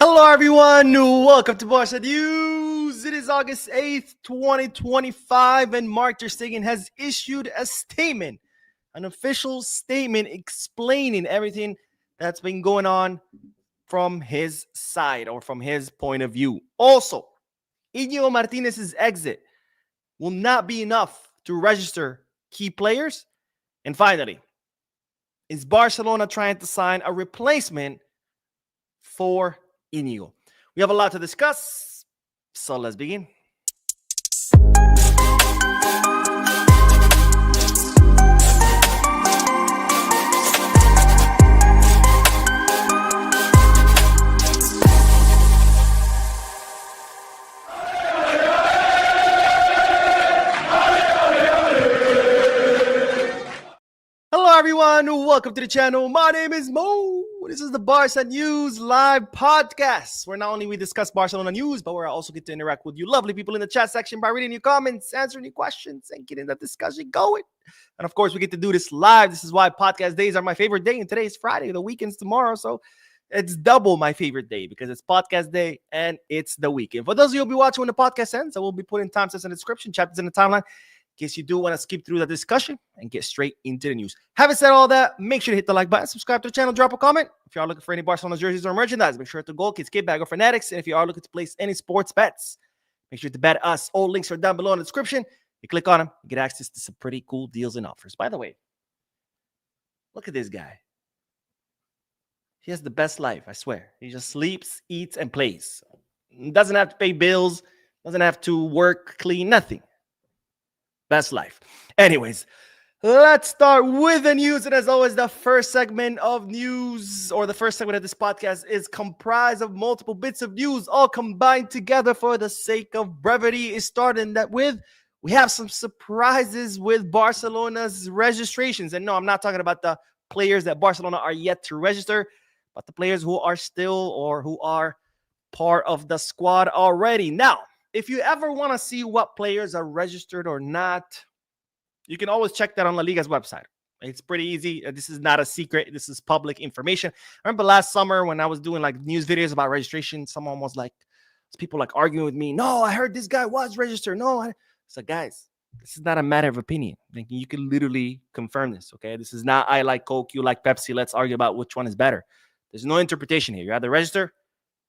Hello, everyone. Welcome to Barca News. It is August 8th, 2025, and Marc Ter Stegen has issued a statement, an official statement explaining everything that's been going on from his side or from his point of view. Also, Inigo Martinez's exit will not be enough to register key players. And finally, is Barcelona trying to sign a replacement for Inigo? We have a lot to discuss, so let's begin. Hello, everyone. Welcome to the channel. My name is Mo. This is the Barca News live podcast, where not only we discuss Barcelona news, but where I also get to interact with you lovely people in the chat section by reading your comments, answering your questions, and getting that discussion going. And of course, we get to do this live. This is why podcast days are my favorite day. And today is Friday. The weekend's tomorrow. So it's double my favorite day because it's podcast day and it's the weekend. For those of you who will be watching when the podcast ends, I will be putting timestamps in the description, chapters in the timeline, in case you do want to skip through the discussion and get straight into the news. Having said all that, make sure to hit the like button, subscribe to the channel, drop a comment. If you are looking for any Barcelona jerseys or merchandise, make sure to go Kids, Kid Bag, or Fanatics. And if you are looking to place any sports bets, make sure to bet us. All links are down below in the description. You click on them, you get access to some pretty cool deals and offers. By the way, look at this guy. He has the best life, I swear. He just sleeps, eats, and plays. Doesn't have to pay bills, doesn't have to work, clean, nothing. Best life. Anyways, let's start with the news. And as always, the first segment of news, or the first segment of this podcast, is comprised of multiple bits of news, all combined together for the sake of brevity. Is starting that with, we have some surprises with Barcelona's registrations. And no, I'm not talking about the players that Barcelona are yet to register, but the players who are still or who are part of the squad already. Now, if you ever want to see what players are registered or not, you can always check that on La Liga's website. It's pretty easy. This is not a secret. This is public information. I remember last summer when I was doing like news videos about registration, someone was like, people like arguing with me. No, I heard this guy was registered. No, so guys, this is not a matter of opinion. You can literally confirm this, okay? This is not I like Coke, you like Pepsi. Let's argue about which one is better. There's no interpretation here. You either register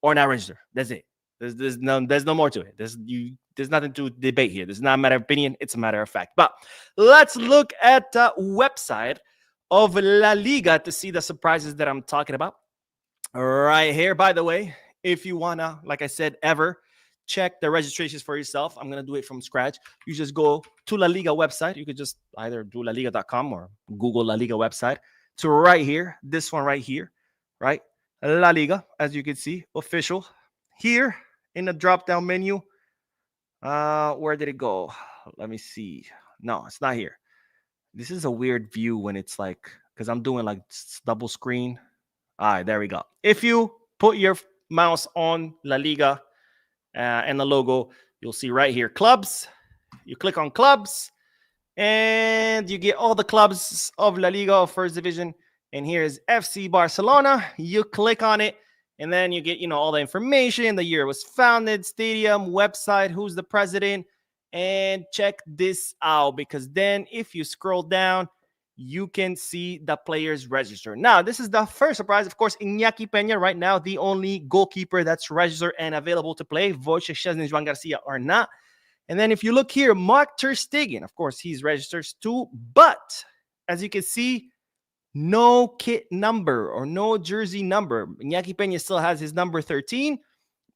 or not register. That's it. There's no more to it. There's nothing to debate here. This is not a matter of opinion. It's a matter of fact. But let's look at the website of La Liga to see the surprises that I'm talking about. Right here, by the way, if you want to, like I said, ever check the registrations for yourself, I'm going to do it from scratch. You just go to La Liga website. You could just either do laliga.com or Google La Liga website. To right here, this one right here, right? La Liga, as you can see, official. Here in the drop-down menu, where did it go? Let me see. No, it's not here. This is a weird view when it's like, because I'm doing like double screen. All right, there we go. If you put your mouse on La Liga and the logo, you'll see right here, clubs. You click on clubs, and you get all the clubs of La Liga of First Division. And here is FC Barcelona. You click on it. And then you get, all the information, the year it was founded, stadium, website, who's the president, and check this out, because then if you scroll down, you can see the players registered. Now, this is the first surprise. Of course, Iñaki Peña right now, the only goalkeeper that's registered and available to play. Wojciech Szczesny and Joan Garcia are not. And then if you look here, Marc Ter Stegen, of course, he's registered too. But as you can see, no kit number or no jersey number. Iñaki Peña still has his number 13,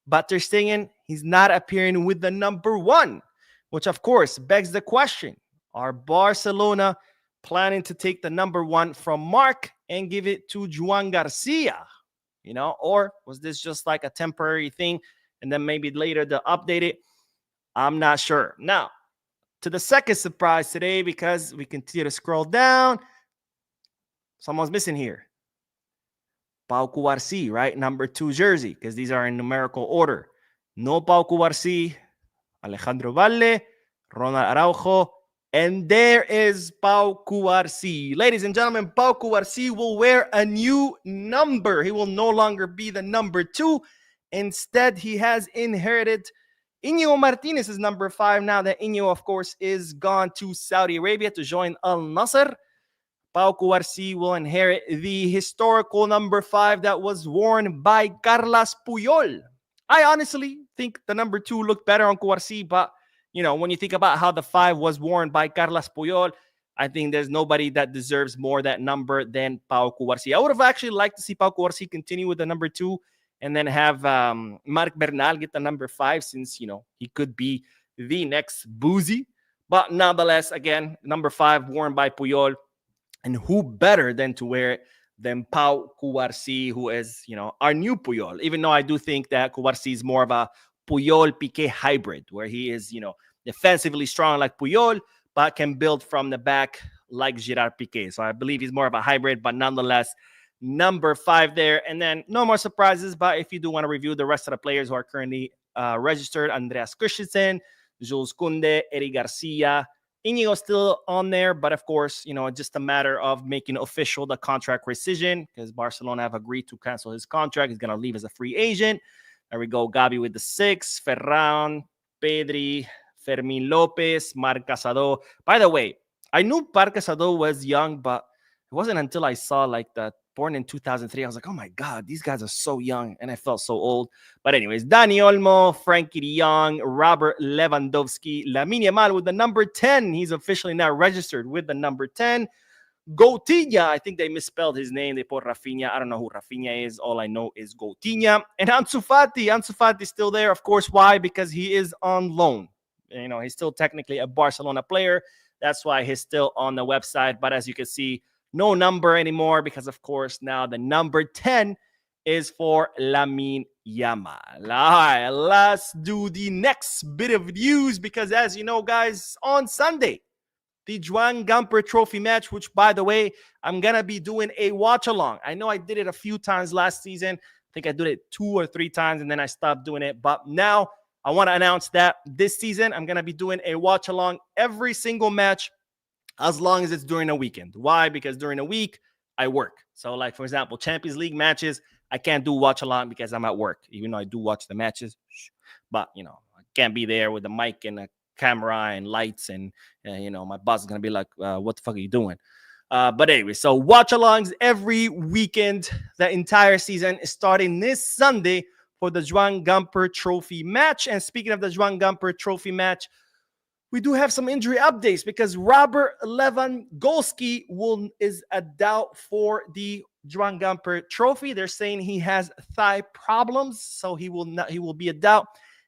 but Ter Stegen, he's not appearing with the number 1, which of course begs the question, are Barcelona planning to take the number 1 from Marc and give it to Joan Garcia? Or was this just like a temporary thing and then maybe later they'll update it? I'm not sure. Now, to the second surprise today, because we continue to scroll down, someone's missing here. Pau Cubarsi, right? Number 2 jersey, because these are in numerical order. No Pau Cubarsi, Alejandro Valle, Ronald Araujo, and there is Pau Cubarsi. Ladies and gentlemen, Pau Cubarsi will wear a new number. He will no longer be the number 2, Instead, he has inherited Inigo Martinez is number 5 now that Inigo, of course, is gone to Saudi Arabia to join Al Nasser. Pau Cubarsi will inherit the historical number 5 that was worn by Carles Puyol. I honestly think the number 2 looked better on Cubarsi, but when you think about how the 5 was worn by Carles Puyol, I think there's nobody that deserves more that number than Pau Cubarsi. I would have actually liked to see Pau Cubarsi continue with the number 2 and then have Marc Bernal get the number 5 since, he could be the next Boozy. But nonetheless, again, number 5 worn by Puyol. And who better than to wear it than Pau Cubarsi, who is, our new Puyol. Even though I do think that Cubarsi is more of a Puyol-Piqué hybrid, where he is, defensively strong like Puyol, but can build from the back like Gerard Piqué. So I believe he's more of a hybrid, but nonetheless, number 5 there. And then no more surprises, but if you do want to review the rest of the players who are currently registered, Andreas Christensen, Jules Koundé, Eric Garcia, Inigo still on there, but of course, just a matter of making official the contract rescission because Barcelona have agreed to cancel his contract. He's going to leave as a free agent. There we go. Gabi with the 6, Ferran, Pedri, Fermin Lopez, Marc Casado. By the way, I knew Marc Casado was young, but it wasn't until I saw born in 2003. I was like, oh my God, these guys are so young. And I felt so old. But anyways, Dani Olmo, Frankie de Jong, Robert Lewandowski, Lamine Yamal with the number 10. He's officially now registered with the number 10. Coutinho, I think they misspelled his name. They put Rafinha. I don't know who Rafinha is. All I know is Coutinho. And Ansu Fati. Ansu Fati's still there. Of course, why? Because he is on loan. He's still technically a Barcelona player. That's why he's still on the website. But as you can see, no number anymore because, of course, now the number 10 is for Lamine Yamal. All right, let's do the next bit of news because, as you know, guys, on Sunday, the Joan Gamper Trophy match, which, by the way, I'm going to be doing a watch-along. I know I did it a few times last season. I think I did it 2 or 3 times, and then I stopped doing it. But now I want to announce that this season, I'm going to be doing a watch-along every single match as long as it's during a weekend. Why? Because during a week, I work. So, for example, Champions League matches, I can't do watch-along because I'm at work, even though I do watch the matches. But, I can't be there with a mic and a camera and lights and, my boss is going to be like, what the fuck are you doing? But anyway, so watch-alongs every weekend. The entire season is starting this Sunday for the Joan Gamper Trophy match. And speaking of the Joan Gamper Trophy match, we do have some injury updates because Robert Lewandowski is a doubt for the Joan Gamper Trophy. They're saying he has thigh problems, so he will be a doubt.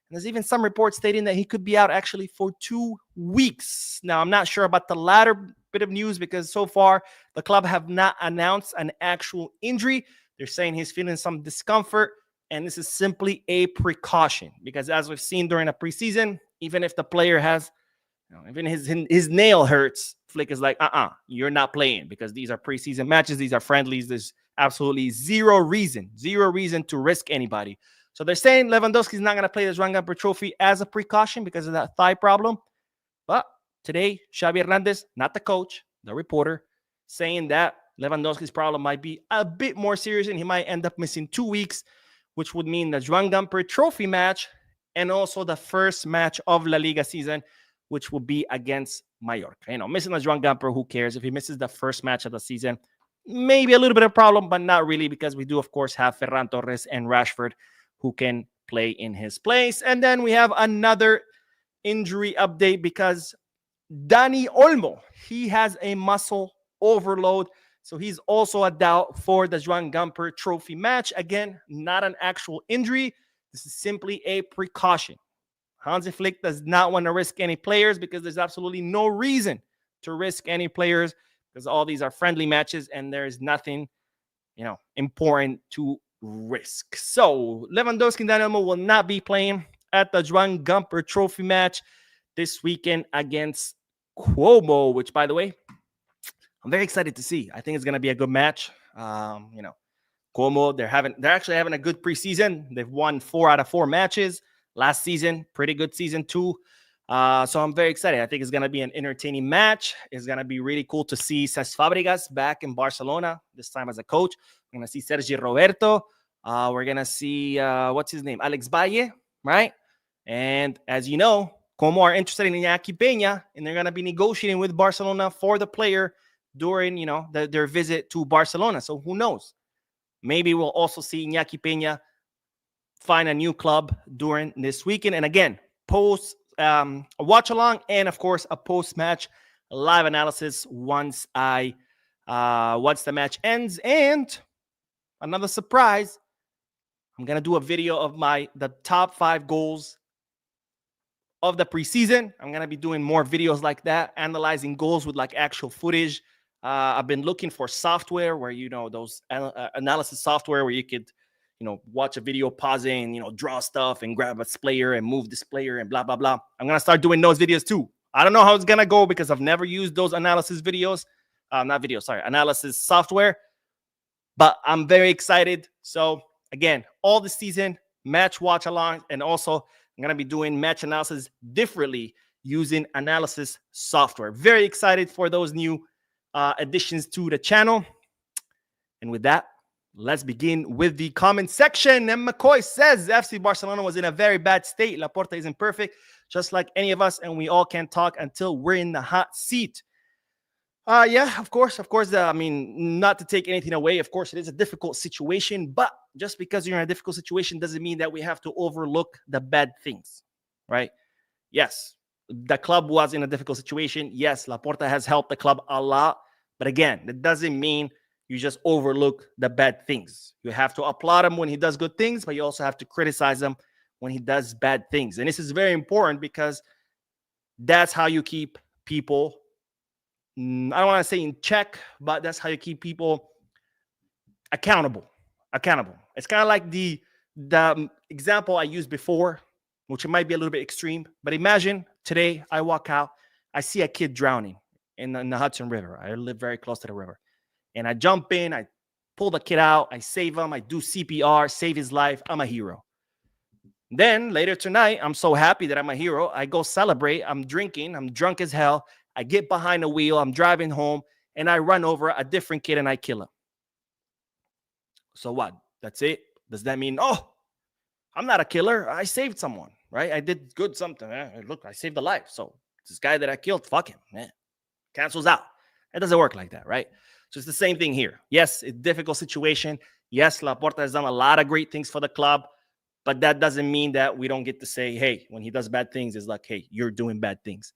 And there's even some reports stating that he could be out actually for 2 weeks. Now, I'm not sure about the latter bit of news because so far the club have not announced an actual injury. They're saying he's feeling some discomfort, and this is simply a precaution because as we've seen during the preseason, even if the player has even his nail hurts, Flick is like, you're not playing because these are preseason matches. These are friendlies. There's absolutely zero reason to risk anybody. So they're saying Lewandowski's not going to play the Joan Gamper Trophy as a precaution because of that thigh problem. But today, Xavi Hernandez, not the coach, the reporter, saying that Lewandowski's problem might be a bit more serious and he might end up missing 2 weeks, which would mean the Joan Gamper Trophy match and also the first match of La Liga season, which will be against Mallorca. Missing the Joan Gamper, who cares? If he misses the first match of the season, maybe a little bit of problem, but not really because we do, of course, have Ferran Torres and Rashford who can play in his place. And then we have another injury update because Dani Olmo, he has a muscle overload. So he's also a doubt for the Joan Gamper Trophy match. Again, not an actual injury. This is simply a precaution. Hansi Flick does not want to risk any players because there's absolutely no reason to risk any players because all these are friendly matches and there's nothing, important to risk. So Lewandowski and Dani Olmo will not be playing at the Joan Gamper Trophy match this weekend against Cuomo, which, by the way, I'm very excited to see. I think it's going to be a good match. Cuomo, they're actually having a good preseason. They've won 4 out of 4 matches last season. Pretty good season too. So I'm very excited. I think it's going to be an entertaining match. It's going to be really cool to see Cesc Fabregas back in Barcelona, this time as a coach. We're going to see Sergi Roberto. We're going to see, what's his name? Alex Valle, right? And as you know, Como are interested in Iñaki Peña, and they're going to be negotiating with Barcelona for the player during, their visit to Barcelona. So who knows? Maybe we'll also see Iñaki Peña find a new club during this weekend. And again, post a watch along and of course a post match live analysis once the match ends. And another surprise, I'm gonna do a video of the top 5 goals of the preseason. I'm gonna be doing more videos like that, analyzing goals with like actual footage. I've been looking for software where those analysis software where you could watch a video, pause it, and draw stuff and grab a player and move this player and blah blah blah. I'm gonna start doing those videos too. I don't know how it's gonna go because I've never used those analysis analysis software, but I'm very excited. So again, all the season match watch along, and also I'm gonna be doing match analysis differently using analysis software. Very excited for those new additions to the channel. And with that, let's begin with the comment section. And McCoy says FC Barcelona was in a very bad state. Laporta isn't perfect, just like any of us, and we all can't talk until we're in the hot seat. Yeah, of course. I mean, not to take anything away. Of course, it is a difficult situation, but just because you're in a difficult situation doesn't mean that we have to overlook the bad things, right? Yes, the club was in a difficult situation. Yes, Laporta has helped the club a lot. But again, that doesn't mean you just overlook the bad things. You have to applaud him when he does good things, but you also have to criticize him when he does bad things. And this is very important because that's how you keep people, I don't want to say in check, but that's how you keep people accountable. It's kind of like the example I used before, which might be a little bit extreme, but imagine today I walk out, I see a kid drowning in the Hudson River. I live very close to the river. And I jump in, I pull the kid out, I save him, I do CPR, save his life. I'm a hero. Then later tonight, I'm so happy that I'm a hero. I go celebrate. I'm drinking. I'm drunk as hell. I get behind the wheel. I'm driving home, and I run over a different kid, and I kill him. So what? That's it? Does that mean, oh, I'm not a killer? I saved someone, right? I did good something. Look, I saved a life. So this guy that I killed, fuck him. Cancels out. It doesn't work like that, right? So it's the same thing here. Yes, it's a difficult situation. Yes, Laporta has done a lot of great things for the club, but that doesn't mean that we don't get to say, hey, when he does bad things, it's like, hey, you're doing bad things.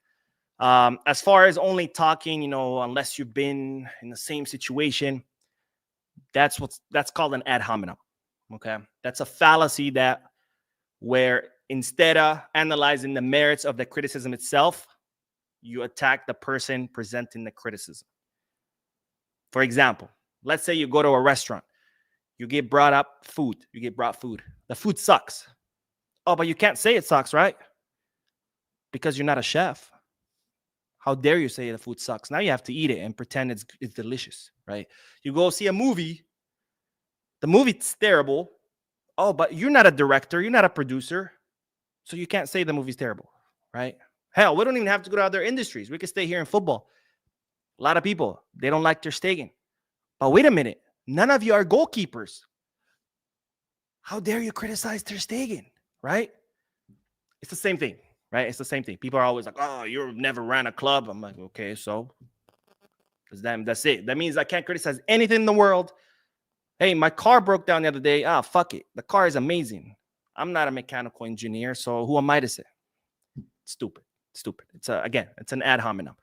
As far as only talking, unless you've been in the same situation, that's called an ad hominem. Okay, that's a fallacy where instead of analyzing the merits of the criticism itself, you attack the person presenting the criticism. For example, let's say you go to a restaurant, you get brought food. The food sucks. Oh, but you can't say it sucks, right? Because you're not a chef. How dare you say the food sucks? Now you have to eat it and pretend it's delicious, right? You go see a movie. The movie's terrible. Oh, but you're not a director. You're not a producer. So you can't say the movie's terrible, right? Hell, we don't even have to go to other industries. We can stay here in football. A lot of people, they don't like Ter Stegen. But wait a minute. None of you are goalkeepers. How dare you criticize Ter Stegen, right? It's the same thing, right? It's the same thing. People are always like, oh, you never ran a club. I'm like, okay, so that's it. That means I can't criticize anything in the world. Hey, my car broke down the other day. Fuck it. The car is amazing. I'm not a mechanical engineer, so who am I to say? Stupid. It's an ad hominem.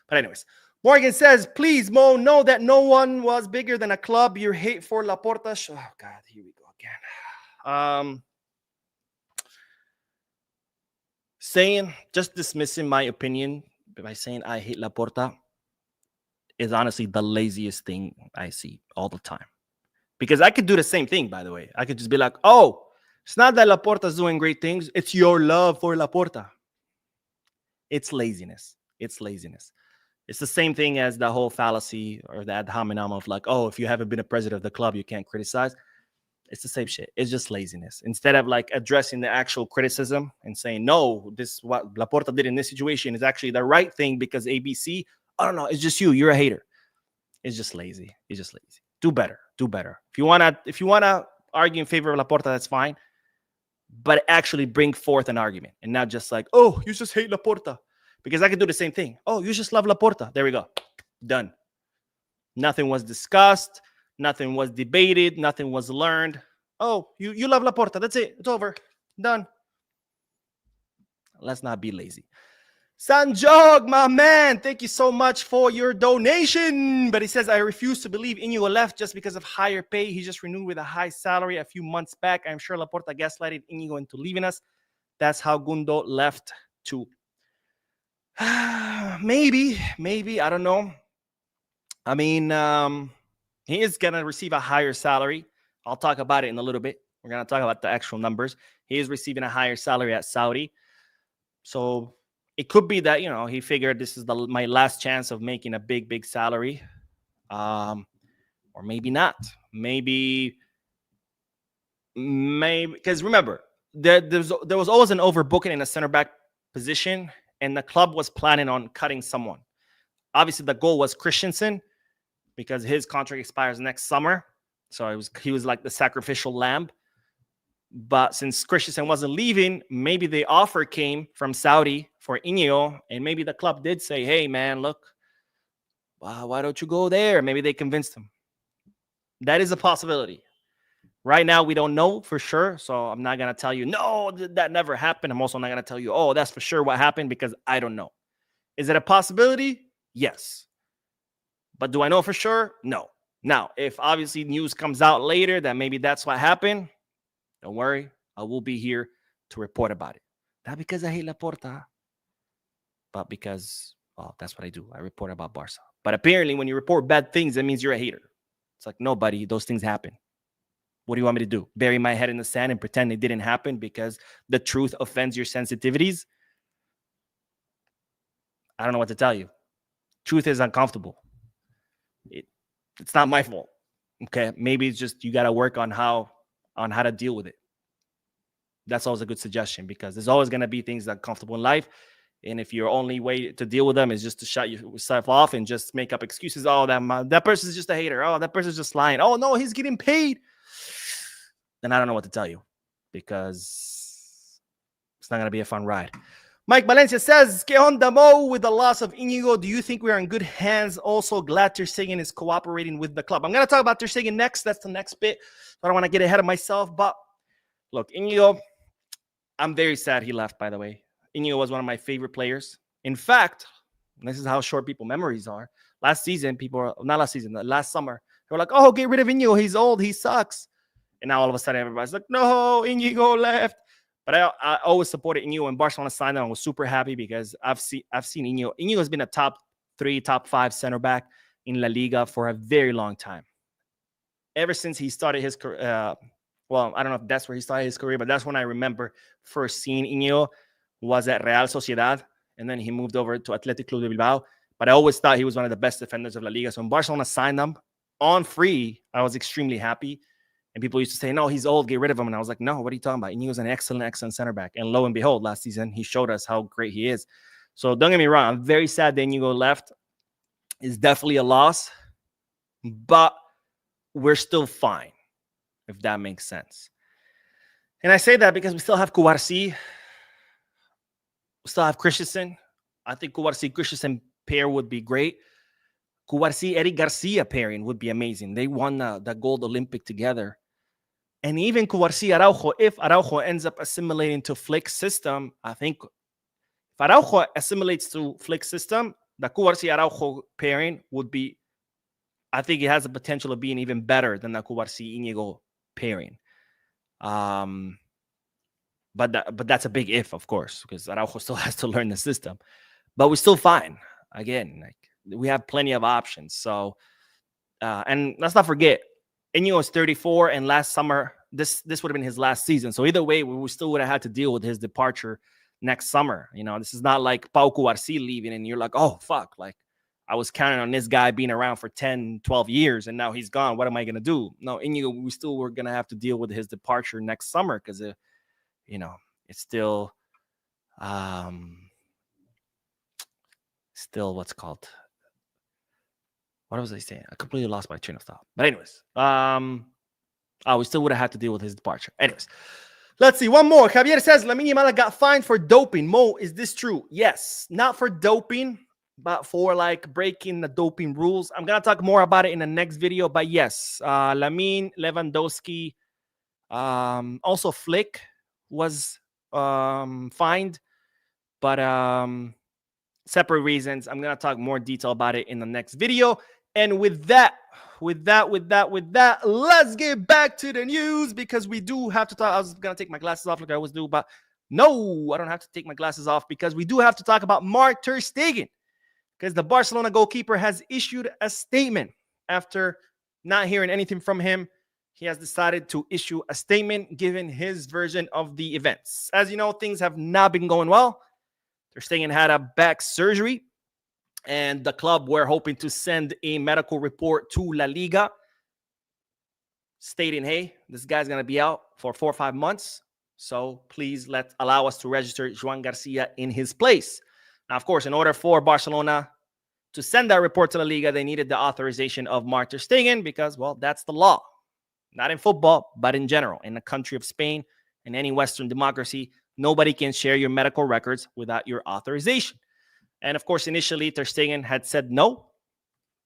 But anyways, Morgan says, please, Mo, know that no one was bigger than a club. Your hate for Laporta. Oh, God, here we go again. Just dismissing my opinion by saying I hate Laporta is honestly the laziest thing I see all the time. Because I could do the same thing, by the way. I could just be like, oh, it's not that Laporta's doing great things. It's your love for Laporta. It's laziness. It's the same thing as the whole fallacy or the ad hominem of like, oh, if you haven't been a president of the club, you can't criticize. It's the same shit. It's just laziness. Instead of like addressing the actual criticism and saying, no, this what Laporta did in this situation is actually the right thing because ABC. I don't know. It's just you. You're a hater. It's just lazy. Do better. If you wanna argue in favor of Laporta, that's fine. But actually bring forth an argument and not just like, oh, you just hate Laporta. Because I could do the same thing. Oh, you just love Laporta. There we go. Done. Nothing was discussed. Nothing was debated. Nothing was learned. Oh, you love Laporta. That's it. It's over. Done. Let's not be lazy. Sanjog, my man, thank you so much for your donation. But he says, I refuse to believe Inigo left just because of higher pay. He just renewed with a high salary a few months back. I'm sure Laporta gaslighted Inigo into leaving us. That's how Gundo left too. Maybe. I don't know. I mean, he is going to receive a higher salary. I'll talk about it in a little bit. We're going to talk about the actual numbers. He is receiving a higher salary at Saudi. So it could be that, he figured this is my last chance of making a big salary. Or maybe not. Maybe, because remember, there was always an overbooking in a center back position, and the club was planning on cutting someone. Obviously, the goal was Christensen because his contract expires next summer. So he was like the sacrificial lamb. But since Christensen wasn't leaving, maybe the offer came from Saudi for Inigo, and maybe the club did say, hey, man, look, why don't you go there? Maybe they convinced him. That is a possibility. Right now, we don't know for sure, so I'm not going to tell you, no, that never happened. I'm also not going to tell you, oh, that's for sure what happened, because I don't know. Is it a possibility? Yes. But do I know for sure? No. Now, if obviously news comes out later that maybe that's what happened, don't worry, I will be here to report about it. Not because I hate Laporta, but because, well, that's what I do. I report about Barca. But apparently, when you report bad things, that means you're a hater. It's like, no, buddy, those things happen. What do you want me to do? Bury my head in the sand and pretend it didn't happen because the truth offends your sensitivities? I don't know what to tell you. Truth is uncomfortable. It's not my fault. Okay, maybe it's just you got to work on how to deal with it. That's always a good suggestion, because there's always going to be things that are comfortable in life. And if your only way to deal with them is just to shut yourself off and just make up excuses, oh, that person's just a hater. Oh, that person's just lying. Oh, no, he's getting paid. Then I don't know what to tell you, because it's not going to be a fun ride. Mike Valencia says, ¿Qué onda, Mo? With the loss of Inigo, do you think we are in good hands? Also, glad Ter Stegen is cooperating with the club. I'm going to talk about Ter Stegen next. That's the next bit. I don't want to get ahead of myself. But look, Inigo, I'm very sad he left, by the way. Inigo was one of my favorite players. In fact, this is how short people memories are. Last summer, they were like, oh, get rid of Inigo. He's old. He sucks. And now all of a sudden, everybody's like, no, Inigo left. But I always supported Inigo, and Barcelona signed him. I was super happy because I've seen Inigo. Inigo has been a top 3, top 5 center back in La Liga for a very long time. Ever since he started his career, well, I don't know if that's where he started his career, but that's when I remember first seeing Inigo was at Real Sociedad, and then he moved over to Athletic Club de Bilbao. But I always thought he was one of the best defenders of La Liga. So when Barcelona signed him on free, I was extremely happy. And people used to say, no, he's old, get rid of him. And I was like, no, what are you talking about? Inigo's an excellent center back. And lo and behold, last season, he showed us how great he is. So don't get me wrong. I'm very sad that Inigo left. It's definitely a loss. But we're still fine, if that makes sense. And I say that because we still have Cubarsi. We still have Christensen. I think Cubarsi-Christensen pair would be great. Cubarsi-Eric Garcia pairing would be amazing. They won the gold Olympic together. And even Cubarsi-Araujo, if Araujo ends up assimilating to Flick's system, I think if Araujo assimilates to Flick's system, the Cubarsi-Araujo pairing would be, I think it has the potential of being even better than the Cubarsi-Inigo pairing. But that's a big if, of course, because Araujo still has to learn the system. But we're still fine. Again, we have plenty of options. So, and let's not forget, Inigo is 34, and last summer, this would have been his last season. So either way, we still would have had to deal with his departure next summer. This is not like Pau Cubarsi leaving, and you're like, oh, fuck. Like, I was counting on this guy being around for 10, 12 years, and now he's gone. What am I going to do? No, Inigo, we still were going to have to deal with his departure next summer because, it's still, what's called, what was I saying? I completely lost my train of thought. But anyways, We still would have had to deal with his departure. Anyways, let's see. One more. Javier says, Lamine Yamal got fined for doping. Mo, is this true? Yes. Not for doping, but for like breaking the doping rules. I'm going to talk more about it in the next video. But yes, Lamine, Lewandowski, also Flick was fined. But separate reasons. I'm going to talk more detail about it in the next video. And with that, let's get back to the news because we do have to talk. I was going to take my glasses off like I always do, but no, I don't have to take my glasses off because we do have to talk about Marc Ter Stegen because the Barcelona goalkeeper has issued a statement after not hearing anything from him. He has decided to issue a statement giving his version of the events. As you know, things have not been going well. Ter Stegen had a back surgery, and the club were hoping to send a medical report to La Liga stating, hey, this guy's going to be out for 4 or 5 months. So please allow us to register Joan Garcia in his place. Now, of course, in order for Barcelona to send that report to La Liga, they needed the authorization of Marc Ter Stegen because, well, that's the law. Not in football, but in general. In the country of Spain, in any Western democracy, nobody can share your medical records without your authorization. And of course, initially, Ter Stegen had said no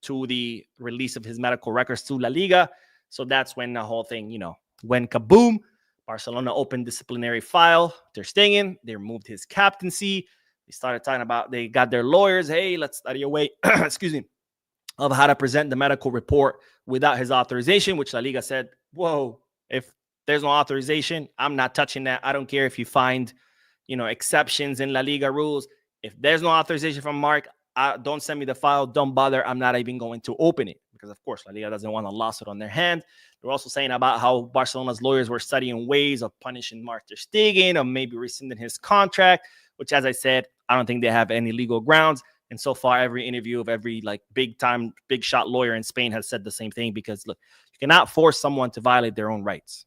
to the release of his medical records to La Liga. So that's when the whole thing, went kaboom. Barcelona opened disciplinary file. Ter Stegen, they removed his captaincy. They started talking about, they got their lawyers. Hey, let's study a way, of how to present the medical report without his authorization, which La Liga said, whoa, if there's no authorization, I'm not touching that. I don't care if you find, exceptions in La Liga rules. If there's no authorization from Marc, don't send me the file. Don't bother. I'm not even going to open it because, of course, La Liga doesn't want a lawsuit on their hand. They're also saying about how Barcelona's lawyers were studying ways of punishing Marc Ter Stegen or maybe rescinding his contract, which, as I said, I don't think they have any legal grounds. And so far, every interview of every big shot lawyer in Spain has said the same thing because, look, you cannot force someone to violate their own rights.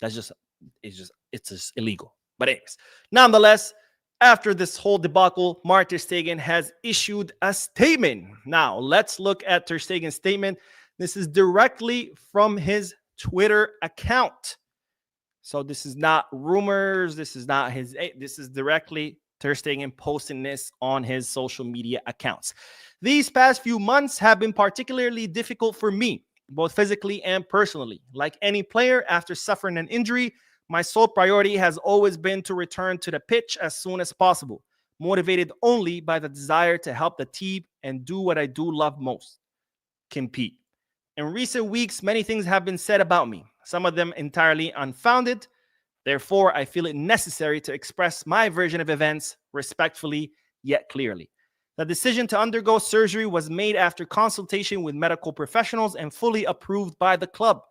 It's just illegal. But anyways, nonetheless, after this whole debacle, Marc Ter Stegen has issued a statement. Now, let's look at Ter Stegen's statement. This is directly from his Twitter account. So this is not rumors. This is directly Ter Stegen posting this on his social media accounts. These past few months have been particularly difficult for me, both physically and personally. Like any player, after suffering an injury, my sole priority has always been to return to the pitch as soon as possible, motivated only by the desire to help the team and do what I do love most, compete. In recent weeks, many things have been said about me, some of them entirely unfounded. Therefore, I feel it necessary to express my version of events respectfully yet clearly. The decision to undergo surgery was made after consultation with medical professionals and fully approved by the club,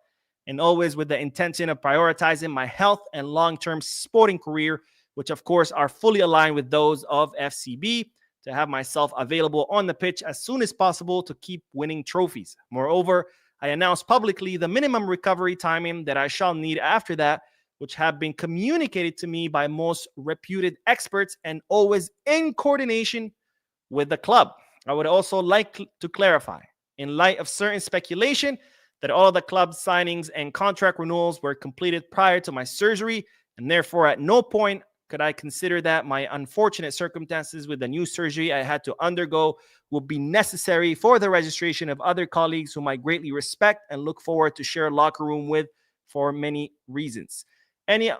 and always with the intention of prioritizing my health and long-term sporting career, which of course are fully aligned with those of FCB, to have myself available on the pitch as soon as possible to keep winning trophies. Moreover, I announced publicly the minimum recovery timing that I shall need after that, which have been communicated to me by most reputed experts and always in coordination with the club. I would also like to clarify, in light of certain speculation, that all of the club signings and contract renewals were completed prior to my surgery, and therefore at no point could I consider that my unfortunate circumstances with the new surgery I had to undergo would be necessary for the registration of other colleagues whom I greatly respect and look forward to share a locker room with for many seasons. Any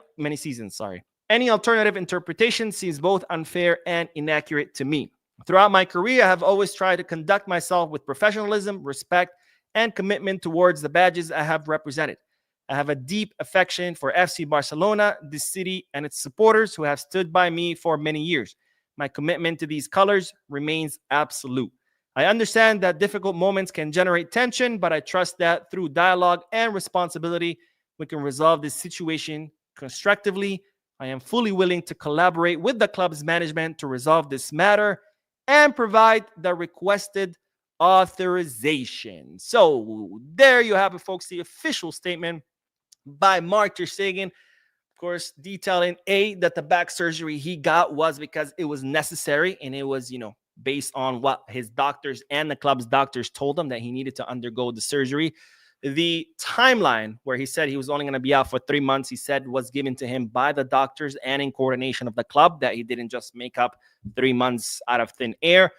alternative interpretation seems both unfair and inaccurate to me. Throughout my career, I have always tried to conduct myself with professionalism, respect, and commitment towards the badges I have represented. I have a deep affection for FC Barcelona, this city, and its supporters who have stood by me for many years. My commitment to these colors remains absolute. I understand that difficult moments can generate tension, but I trust that through dialogue and responsibility, we can resolve this situation constructively. I am fully willing to collaborate with the club's management to resolve this matter and provide the requested authorization. So there you have it, folks, the official statement by Marc Ter Stegen, of course, detailing that the back surgery he got was because it was necessary, and it was, based on what his doctors and the club's doctors told him that he needed to undergo the surgery. The timeline where he said he was only going to be out for 3 months, he said was given to him by the doctors and in coordination of the club, that he didn't just make up 3 months out of thin air.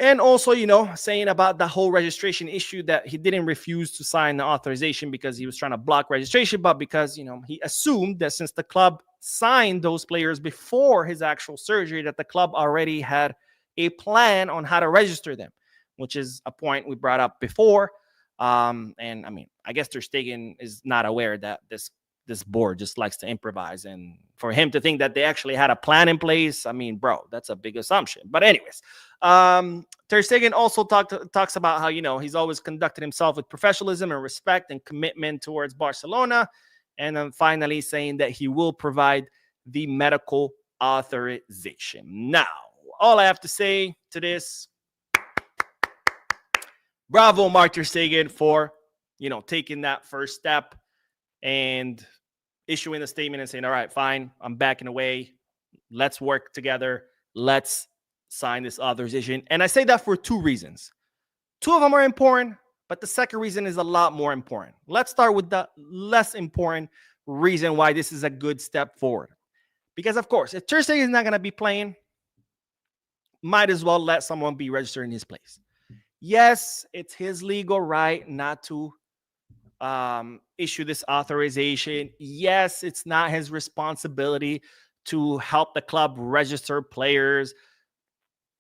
And also, saying about the whole registration issue, that he didn't refuse to sign the authorization because he was trying to block registration, but because, he assumed that since the club signed those players before his actual surgery, that the club already had a plan on how to register them, which is a point we brought up before. And I mean, I guess Ter Stegen is not aware that this board just likes to improvise, and for him to think that they actually had a plan in place, I mean, bro, that's a big assumption. But anyways, Ter Stegen also talks about how, he's always conducted himself with professionalism and respect and commitment towards Barcelona, and then finally saying that he will provide the medical authorization. Now, all I have to say to this, bravo, Marc Ter Stegen, for, taking that first step and issuing a statement and saying, all right, fine, I'm backing away. Let's work together. Let's sign this authorization. And I say that for 2 reasons. 2 of them are important, but the second reason is a lot more important. Let's start with the less important reason why this is a good step forward. Because, of course, if Ter Stegen is not going to be playing, might as well let someone be registered in his place. Yes, it's his legal right not to issue this authorization. Yes, it's not his responsibility to help the club register players.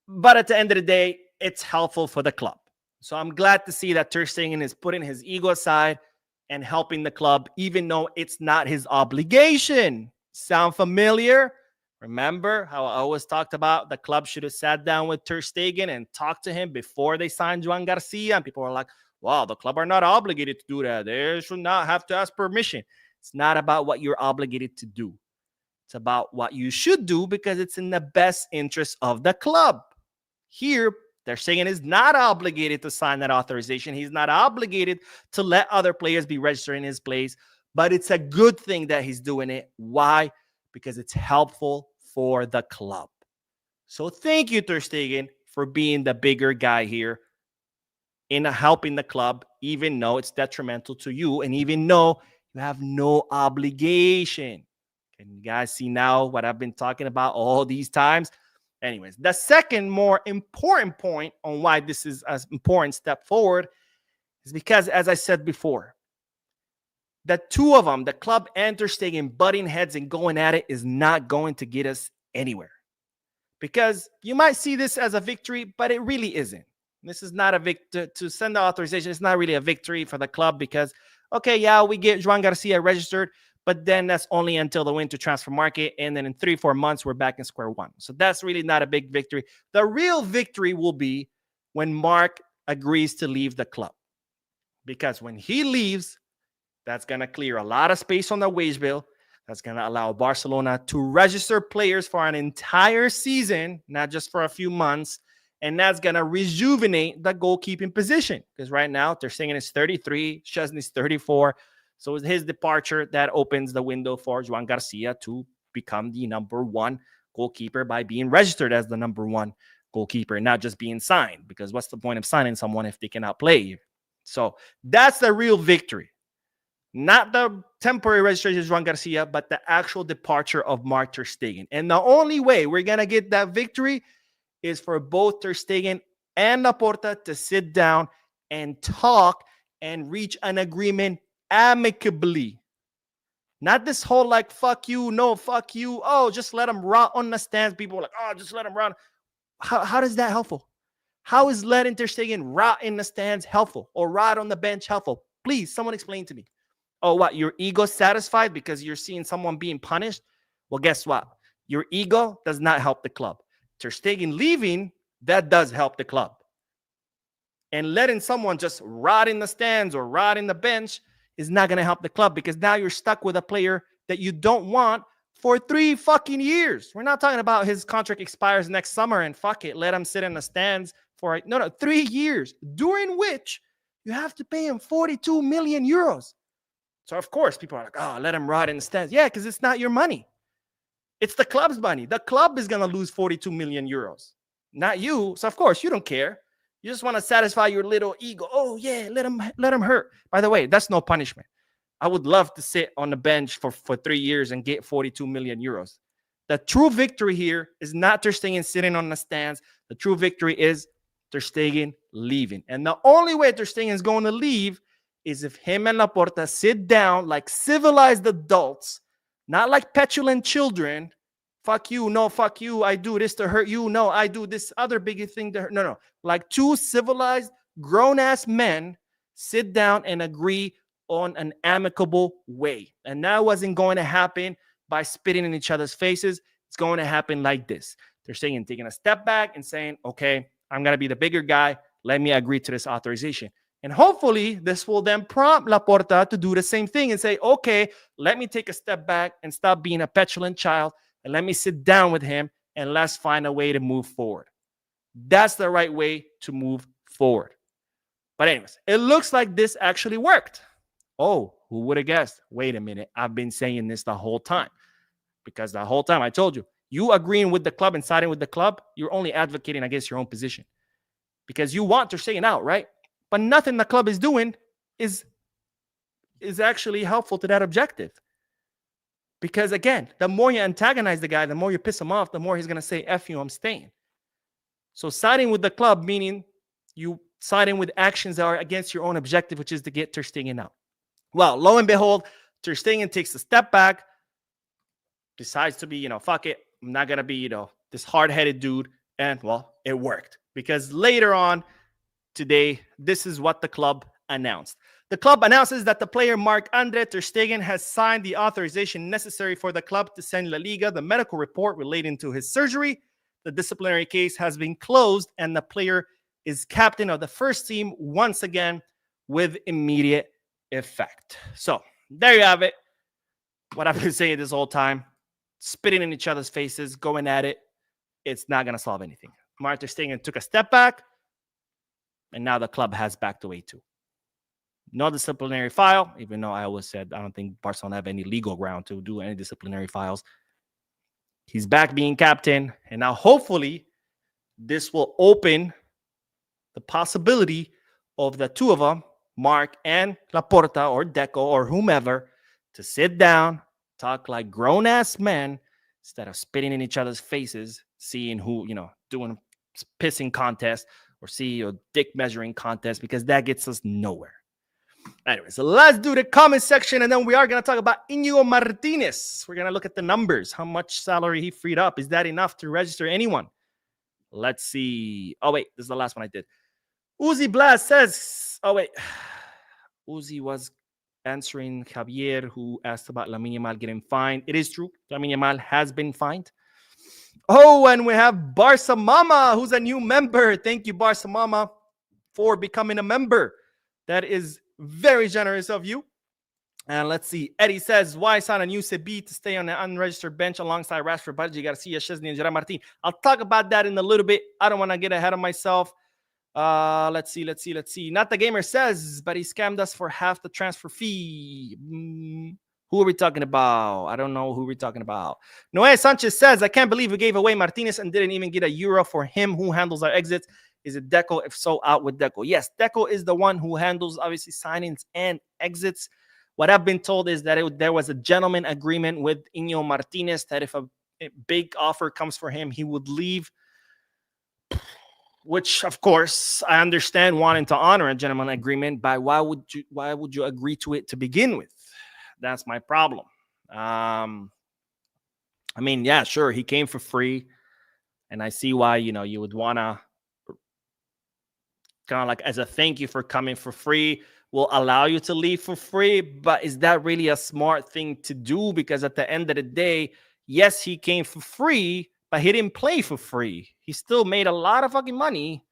But at the end of the day, it's helpful for the club. So I'm glad to see that Ter Stegen is putting his ego aside and helping the club, even though it's not his obligation. Sound familiar? Remember how I always talked about the club should have sat down with Ter Stegen and talked to him before they signed Joan Garcia? And people were like, wow, the club are not obligated to do that. They should not have to ask permission. It's not about what you're obligated to do. It's about what you should do because it's in the best interest of the club. Here, Ter Stegen is not obligated to sign that authorization. He's not obligated to let other players be registered in his place. But it's a good thing that he's doing it. Why? Because it's helpful for the club. So thank you, Ter Stegen, for being the bigger guy here in helping the club, even though it's detrimental to you and even though you have no obligation. Can you guys see now what I've been talking about all these times? Anyways, the second more important point on why this is an important step forward is because, as I said before, the 2 of them, the club and Ter Stegen, butting heads and going at it is not going to get us anywhere. Because you might see this as a victory, but it really isn't. This is not a victory. To send the authorization, it's not really a victory for the club because, okay, yeah, we get Joan Garcia registered, but then that's only until the winter transfer market. And then in 3-4 months, we're back in square one. So that's really not a big victory. The real victory will be when Marc agrees to leave the club. Because when he leaves, that's going to clear a lot of space on the wage bill. That's going to allow Barcelona to register players for an entire season, not just for a few months. And that's going to rejuvenate the goalkeeping position. Because right now, Ter Stegen is 33, Szczesny's 34. So with his departure, that opens the window for Joan Garcia to become the number 1 goalkeeper by being registered as the number 1 goalkeeper, not just being signed. Because what's the point of signing someone if they cannot play? So that's the real victory. Not the temporary registration of Joan Garcia, but the actual departure of Marc Ter Stegen. And the only way we're going to get that victory is for both Ter Stegen and Laporta to sit down and talk and reach an agreement amicably. Not this whole like, fuck you, no, fuck you. Oh, just let them rot on the stands. People are like, oh, just let them rot. How is that helpful? How is letting Ter Stegen rot in the stands helpful or rot on the bench helpful? Please, someone explain to me. Oh, what? Your ego satisfied because you're seeing someone being punished? Well, guess what? Your ego does not help the club. Ter Stegen leaving, that does help the club. And letting someone just rot in the stands or rot in the bench is not going to help the club because now you're stuck with a player that you don't want for 3 fucking years. We're not talking about his contract expires next summer and fuck it, let him sit in the stands for 3 years, during which you have to pay him 42 million euros. So, of course, people are like, oh, let him rot in the stands. Yeah, because it's not your money. It's the club's money. The club is going to lose 42 million euros, not you. So, of course, you don't care. You just want to satisfy your little ego. Oh yeah, let him hurt. By the way, that's no punishment. I would love to sit on the bench for 3 years and get 42 million euros. The true victory here is not Ter Stegen sitting on the stands. The true victory is Ter Stegen leaving. And the only way Ter Stegen is going to leave is if him and Laporta sit down like civilized adults, not like petulant children. Fuck you, no, fuck you. I do this to hurt you. No, I do this other big thing to hurt. No. Like two civilized, grown-ass men sit down and agree on an amicable way. And that wasn't going to happen by spitting in each other's faces. It's going to happen like this. They're saying, taking a step back and saying, okay, I'm going to be the bigger guy. Let me agree to this authorization. And hopefully this will then prompt Laporta to do the same thing and say, okay, let me take a step back and stop being a petulant child and let me sit down with him and let's find a way to move forward. That's the right way to move forward. But anyways, it looks like this actually worked. Oh, who would have guessed? Wait a minute. I've been saying this the whole time. Because the whole time I told you, you agreeing with the club and siding with the club, you're only advocating against your own position. Because you want Ter Stegen out, right? But nothing the club is doing is actually helpful to that objective. Because again, the more you antagonize the guy, the more you piss him off, the more he's going to say, F you, I'm staying. So siding with the club, meaning you siding with actions that are against your own objective, which is to get Ter Stegen out. Well, lo and behold, Ter Stegen takes a step back, decides to be, fuck it. I'm not going to be, this hard-headed dude. And, well, it worked. Because later on today, this is what the club announced. The club announces that the player Marc-Andre Ter Stegen has signed the authorization necessary for the club to send La Liga the medical report relating to his surgery. The disciplinary case has been closed, and the player is captain of the first team once again with immediate effect. So, there you have it. What I've been saying this whole time. Spitting in each other's faces, going at it. It's not going to solve anything. Marc Ter Stegen took a step back, and now the club has backed away too. No disciplinary file, even though I always said I don't think Barcelona have any legal ground to do any disciplinary files. He's back being captain, and now hopefully this will open the possibility of the two of them, Marc and Laporta or Deco or whomever, to sit down, talk like grown-ass men instead of spitting in each other's faces, seeing who, doing a pissing contest or see a dick measuring contest, because that gets us nowhere. Anyway, so let's do the comment section, and then we are going to talk about Inigo Martinez. We're going to look at the numbers, how much salary he freed up. Is that enough to register anyone? Let's see. Oh, wait, this is the last one I did. Uzi Blast says, Uzi was answering Javier, who asked about Lamine Yamal getting fined. It is true. Lamine Yamal has been fined. Oh, and we have Barca Mama, who's a new member. Thank you, Barca Mama, for becoming a member. That is very generous of you. And let's see. Eddie says, why sign a new CB to stay on the unregistered bench alongside Rashford, Badji, Garcia, Szczesny, and Gerard Martin? I'll talk about that in a little bit. I don't want to get ahead of myself. Let's see. Not the Gamer says, but he scammed us for half the transfer fee. Who are we talking about? I don't know who we're talking about. Noé Sanchez says, I can't believe we gave away Martinez and didn't even get €1 for him. Who handles our exits? Is it Deco? If so, out with Deco. Yes, Deco is the one who handles, obviously, signings and exits. What I've been told is that there was a gentleman agreement with Inigo Martinez that if a big offer comes for him, he would leave. Which, of course, I understand wanting to honor a gentleman agreement, but why would you agree to it to begin with? That's my problem. Yeah, sure, he came for free, and I see why, you would want to kind of like as a thank you for coming for free, will allow you to leave for free. But is that really a smart thing to do? Because at the end of the day, yes, he came for free, but he didn't play for free. He still made a lot of fucking money.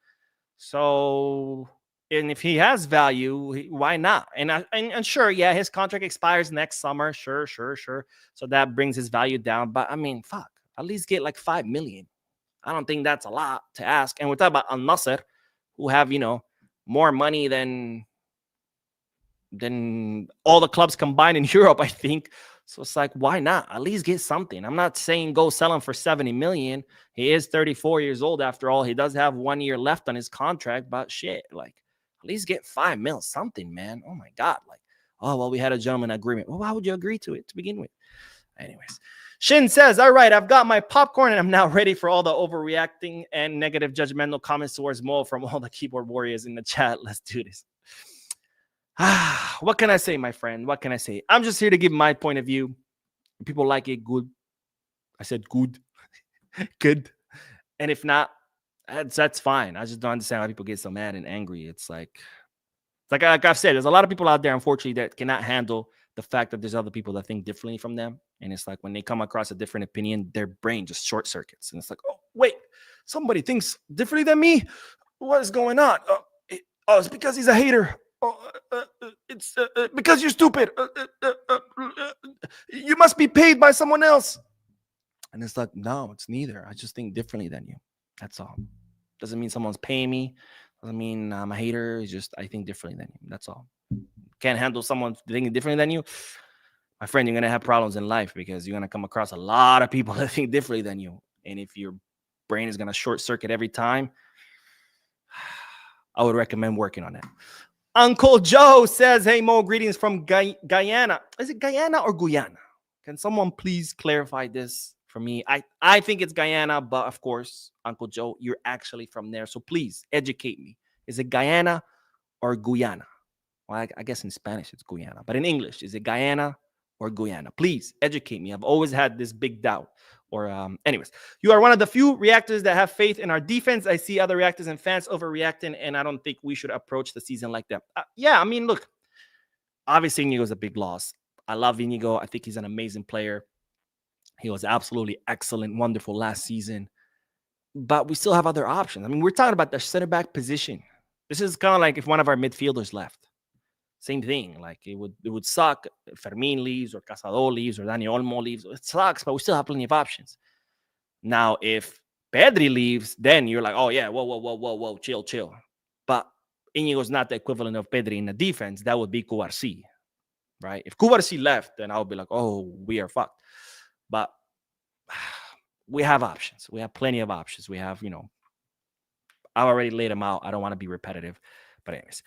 So, and if he has value, why not? And sure, yeah, his contract expires next summer. Sure. So that brings his value down. But fuck, at least get like 5 million. I don't think that's a lot to ask. And we're talking about Al Nassr, who have, more money than all the clubs combined in Europe, I think. So it's like, why not? At least get something. I'm not saying go sell him for 70 million. He is 34 years old after all. He does have 1 year left on his contract, but shit, like at least get 5 mil, something, man. Oh my God. Like, oh, well, we had a gentleman agreement. Well, why would you agree to it to begin with? Anyways, Shin says, all right, I've got my popcorn and I'm now ready for all the overreacting and negative judgmental comments towards Mo from all the keyboard warriors in the chat. Let's do this. What can I say, my friend? What can I say? I'm just here to give my point of view. If people like it, good. I said good. Good. And if not, that's fine. I just don't understand why people get so mad and angry. It's like I've said, there's a lot of people out there, unfortunately, that cannot handle the fact that there's other people that think differently from them. And it's like when they come across a different opinion, their brain just short circuits. And it's like, oh, wait, somebody thinks differently than me? What is going on? Oh, it's because he's a hater. Oh, it's because you're stupid. You must be paid by someone else. And it's like, no, it's neither. I just think differently than you. That's all. Doesn't mean someone's paying me. Doesn't mean I'm a hater. It's just I think differently than you. That's all. Can't handle someone thinking differently than you. My friend, you're going to have problems in life because you're going to come across a lot of people that think differently than you. And if your brain is going to short circuit every time, I would recommend working on that. Uncle Joe says, hey, Mo, greetings from Guyana. Is it Guyana or Guyana? Can someone please clarify this for me? I think it's Guyana, but of course, Uncle Joe, you're actually from there. So please educate me. Is it Guyana or Guyana? Well, I guess in Spanish it's Guyana, but in English, is it Guyana or Guyana? Please educate me. I've always had this big doubt. Or anyways, you are one of the few reactors that have faith in our defense. I see other reactors and fans overreacting, and I don't think we should approach the season like that. Yeah, I mean, look, obviously Inigo is a big loss. I love Inigo. I think he's an amazing player. He was absolutely excellent, wonderful last season. But we still have other options. I mean, we're talking about the center back position. This is kind of like if one of our midfielders left. Same thing. Like it would suck if Fermin leaves or Casado leaves or Dani Olmo leaves. It sucks, but we still have plenty of options. Now, if Pedri leaves, then you're like, oh yeah, whoa, chill. But Inigo's not the equivalent of Pedri in the defense. That would be Cubarsi, right? If Cubarsi left, then I would be like, oh, we are fucked. But we have options. We have plenty of options. We have, I've already laid them out. I don't want to be repetitive. But anyways.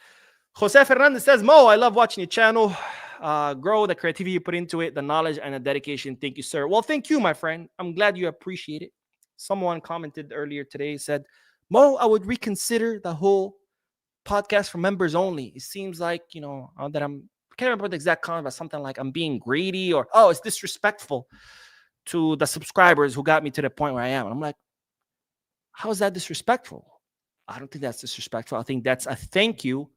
Jose Fernandez says, Mo, I love watching your channel. Grow the creativity you put into it, the knowledge and the dedication. Thank you, sir. Well, thank you, my friend. I'm glad you appreciate it. Someone commented earlier today, said, Mo, I would reconsider the whole podcast for members only. It seems like, that I can't remember the exact comment, but something like I'm being greedy or, oh, it's disrespectful to the subscribers who got me to the point where I am. And I'm like, how is that disrespectful? I don't think that's disrespectful. I think that's a thank you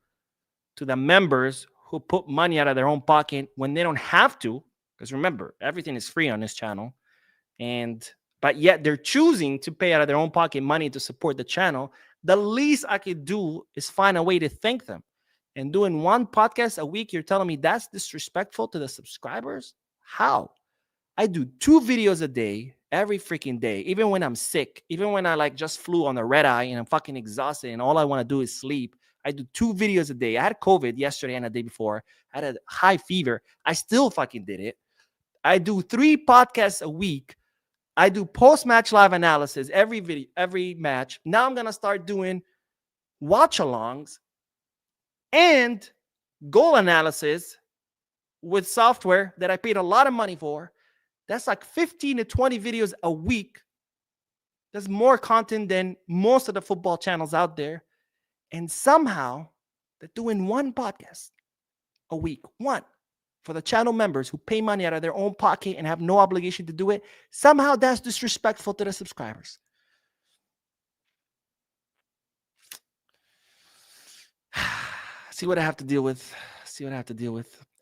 to the members who put money out of their own pocket when they don't have to, because remember, everything is free on this channel, but yet they're choosing to pay out of their own pocket money to support the channel. The least I could do is find a way to thank them. And doing one podcast a week, you're telling me that's disrespectful to the subscribers? How? I do 2 videos a day, every freaking day, even when I'm sick, even when I just flew on a red eye and I'm fucking exhausted and all I want to do is sleep. I do 2 videos a day. I had COVID yesterday and the day before. I had a high fever. I still fucking did it. I do 3 podcasts a week. I do post-match live analysis every video, every match. Now I'm going to start doing watch-alongs and goal analysis with software that I paid a lot of money for. That's like 15 to 20 videos a week. That's more content than most of the football channels out there. And somehow they're doing 1 podcast a week, 1 for the channel members who pay money out of their own pocket and have no obligation to do it. Somehow that's disrespectful to the subscribers. See what I have to deal with.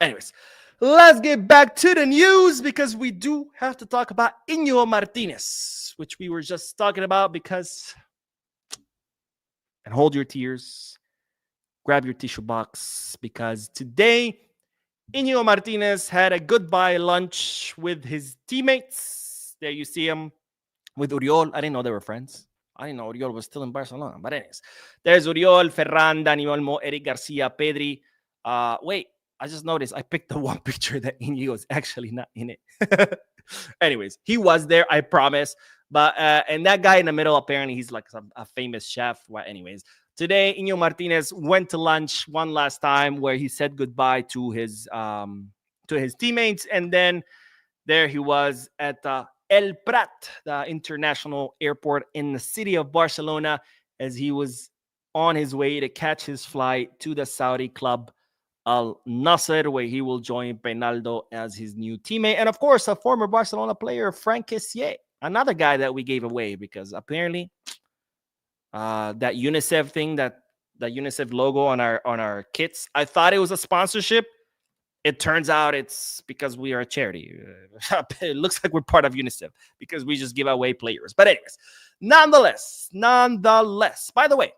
Anyways, let's get back to the news because we do have to talk about Inigo Martinez, which we were just talking about because... And hold your tears, grab your tissue box, because today, Inigo Martinez had a goodbye lunch with his teammates. There you see him with Uriol. I didn't know they were friends. I didn't know Uriol was still in Barcelona. But anyways, there's Uriol, Ferran, Dani Olmo, Eric Garcia, Pedri. I just noticed I picked the one picture that Inigo is actually not in it. Anyways, he was there, I promise. But and that guy in the middle, apparently he's like a famous chef. Well, anyways, today Inigo Martinez went to lunch one last time where he said goodbye to his teammates, and then there he was at El Prat, the international airport in the city of Barcelona, as he was on his way to catch his flight to the Saudi club Al Nasser, where he will join Peinaldo as his new teammate. And of course, a former Barcelona player, Frank Kessié, another guy that we gave away because apparently that UNICEF thing, that UNICEF logo on our kits, I thought it was a sponsorship. It turns out it's because we are a charity. It looks like we're part of UNICEF because we just give away players. But anyways, nonetheless. By the way,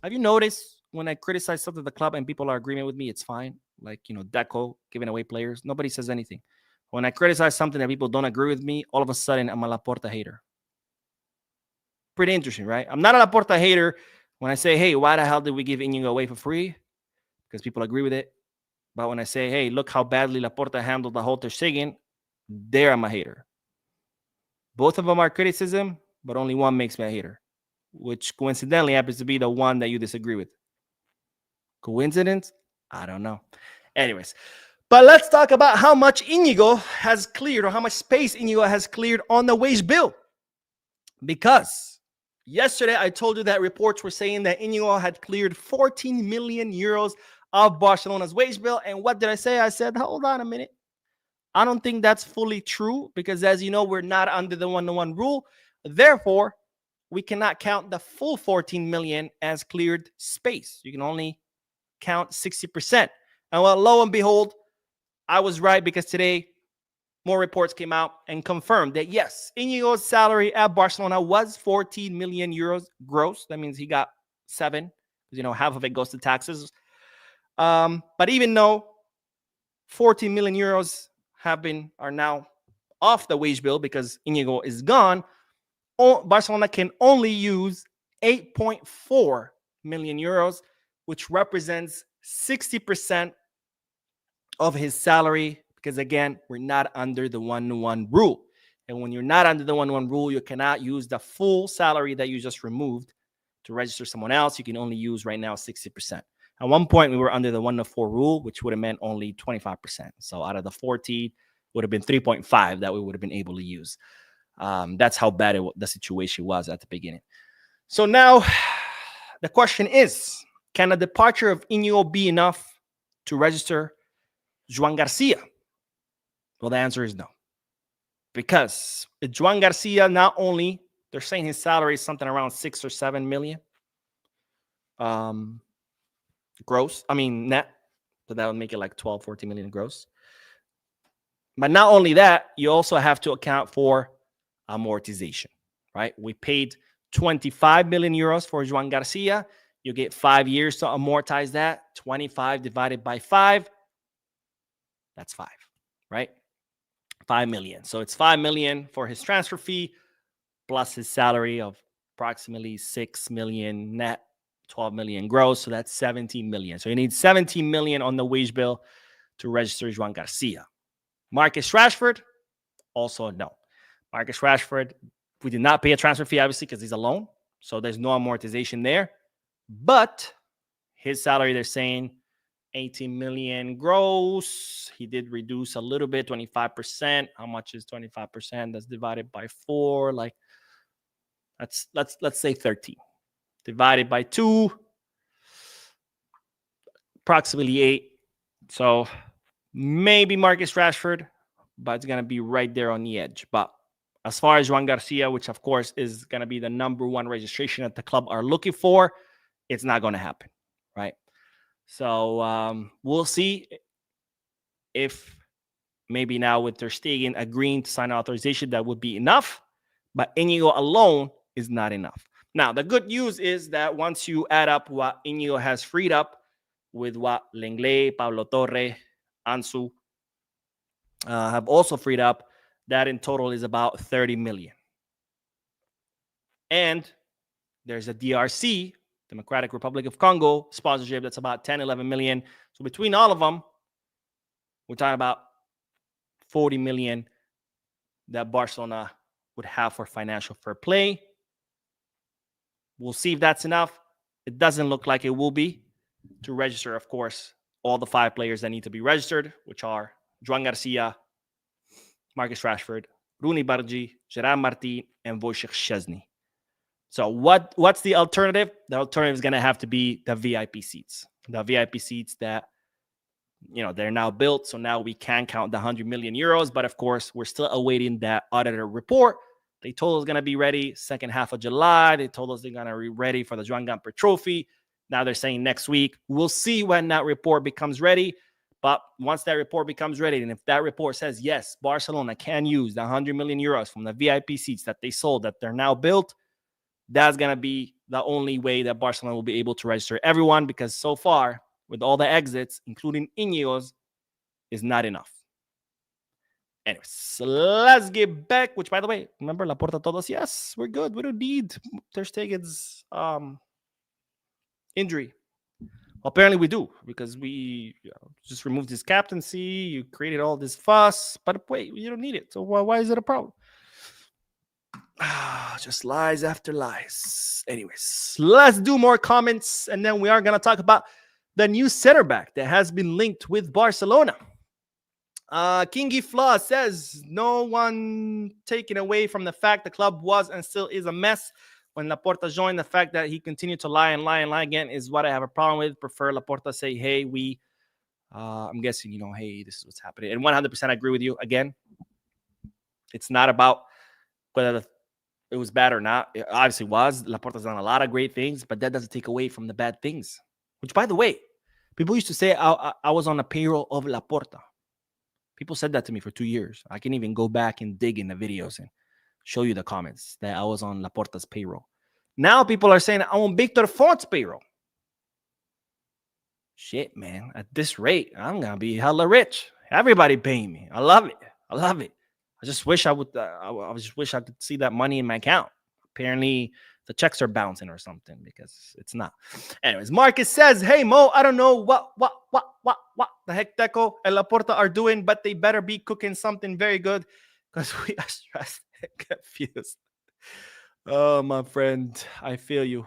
have you noticed when I criticize something at the club and people are agreeing with me, it's fine. Like, Deco giving away players. Nobody says anything. When I criticize something that people don't agree with me, all of a sudden I'm a Laporta hater. Pretty interesting, right? I'm not a Laporta hater when I say, hey, why the hell did we give Inigo away for free? Because people agree with it. But when I say, hey, look how badly Laporta handled the whole Ter Stegen, there I'm a hater. Both of them are criticism, but only one makes me a hater, which coincidentally happens to be the one that you disagree with. Coincidence? I don't know. Anyways, but let's talk about how much Inigo has cleared, or how much space Inigo has cleared on the wage bill. Because yesterday I told you that reports were saying that Inigo had cleared 14 million euros of Barcelona's wage bill. And what did I say? I said, hold on a minute. I don't think that's fully true because, as you know, we're not under the 1-to-1 rule. Therefore, we cannot count the full 14 million as cleared space. You can only count 60%. And well, lo and behold, I was right because today more reports came out and confirmed that, yes, Inigo's salary at Barcelona was 14 million euros gross. That means he got 7 because, half of it goes to taxes. But even though 14 million euros are now off the wage bill because Inigo is gone, Barcelona can only use 8.4 million euros, which represents 60% of his salary. Because again, we're not under the 1-to-1 rule. And when you're not under the 1-to-1 rule, you cannot use the full salary that you just removed to register someone else. You can only use right now 60%. At one point, we were under the 1-to-4 rule, which would have meant only 25%. So out of the 14, would have been 3.5 that we would have been able to use. That's how bad the situation was at the beginning. So now the question is, can the departure of Inigo be enough to register Joan Garcia? Well, the answer is no. Because Joan Garcia, not only, they're saying his salary is something around 6 or 7 million. Gross, net, so that would make it like 12, 14 million gross. But not only that, you also have to account for amortization, right? We paid 25 million euros for Joan Garcia. You get 5 years to amortize that. 25 divided by 5, that's 5, right? 5 million. So it's 5 million for his transfer fee plus his salary of approximately 6 million net, 12 million gross. So that's 17 million. So you need 17 million on the wage bill to register Joan Garcia. Marcus Rashford, also no. Marcus Rashford, we did not pay a transfer fee, obviously, because he's a loan. So there's no amortization there. But his salary, they're saying 18 million gross. He did reduce a little bit, 25%. How much is 25%? That's divided by 4. Like, let's say 13. Divided by 2, approximately 8. So maybe Marcus Rashford, but it's going to be right there on the edge. But as far as Joan Garcia, which of course is going to be the number one registration that the club are looking for, it's not going to happen, right? So we'll see if maybe now with Ter Stegen agreeing to sign authorization, that would be enough. But Inigo alone is not enough. Now, the good news is that once you add up what Inigo has freed up with what Lenglet, Pablo Torre, Ansu have also freed up, that in total is about 30 million. And there's a DRC, Democratic Republic of Congo, sponsorship that's about 10, 11 million. So between all of them, We're talking about 40 million that Barcelona would have for financial fair play. We'll see if that's enough. It doesn't look like it will be to register, of course, all the 5 players that need to be registered, which are Joan Garcia, Marcus Rashford, Rooney Bargi, Gerard Martin, and Wojciech Szczesny. So what's the alternative? The alternative is going to have to be the VIP seats. The VIP seats that, they're now built. So now we can count the 100 million euros. But of course, we're still awaiting that auditor report. They told us it's going to be ready second half of July. They told us they're going to be ready for the Joan Gamper Trophy. Now they're saying next week. We'll see when that report becomes ready. But once that report becomes ready, and if that report says, yes, Barcelona can use the 100 million euros from the VIP seats that they sold, that they're now built, that's going to be the only way that Barcelona will be able to register everyone, because so far, with all the exits, including Inigo's, is not enough. Anyways, so let's get back, which, by the way, remember Laporta told us, yes, we're good. We don't need Ter Stegen's injury. Well, apparently we do, because we just removed his captaincy. You created all this fuss, but wait, you don't need it. So why is it a problem? Just lies after lies. Anyways, let's do more comments, and then we are going to talk about the new center back that has been linked with Barcelona. Kingy Flaw says, no one taken away from the fact the club was and still is a mess. When Laporta joined, the fact that he continued to lie and lie and lie again is what I have a problem with. Prefer Laporta say, hey, I'm guessing, hey, this is what's happening. And 100% I agree with you. Again, it's not about whether it was bad or not. It obviously was. Laporta's done a lot of great things, but that doesn't take away from the bad things. Which, by the way, people used to say I was on the payroll of Laporta. People said that to me for 2 years. I can even go back and dig in the videos and show you the comments that I was on Laporta's payroll. Now people are saying I'm on Victor Font's payroll. Shit, man. At this rate, I'm going to be hella rich. Everybody paying me. I love it. I just wish I would. I just wish I could see that money in my account. Apparently, the checks are bouncing or something, because it's not. Anyways, Marcus says, "Hey Mo, I don't know what the heck Deco and Laporta are doing, but they better be cooking something very good, because we are stressed and confused." Oh, my friend, I feel you.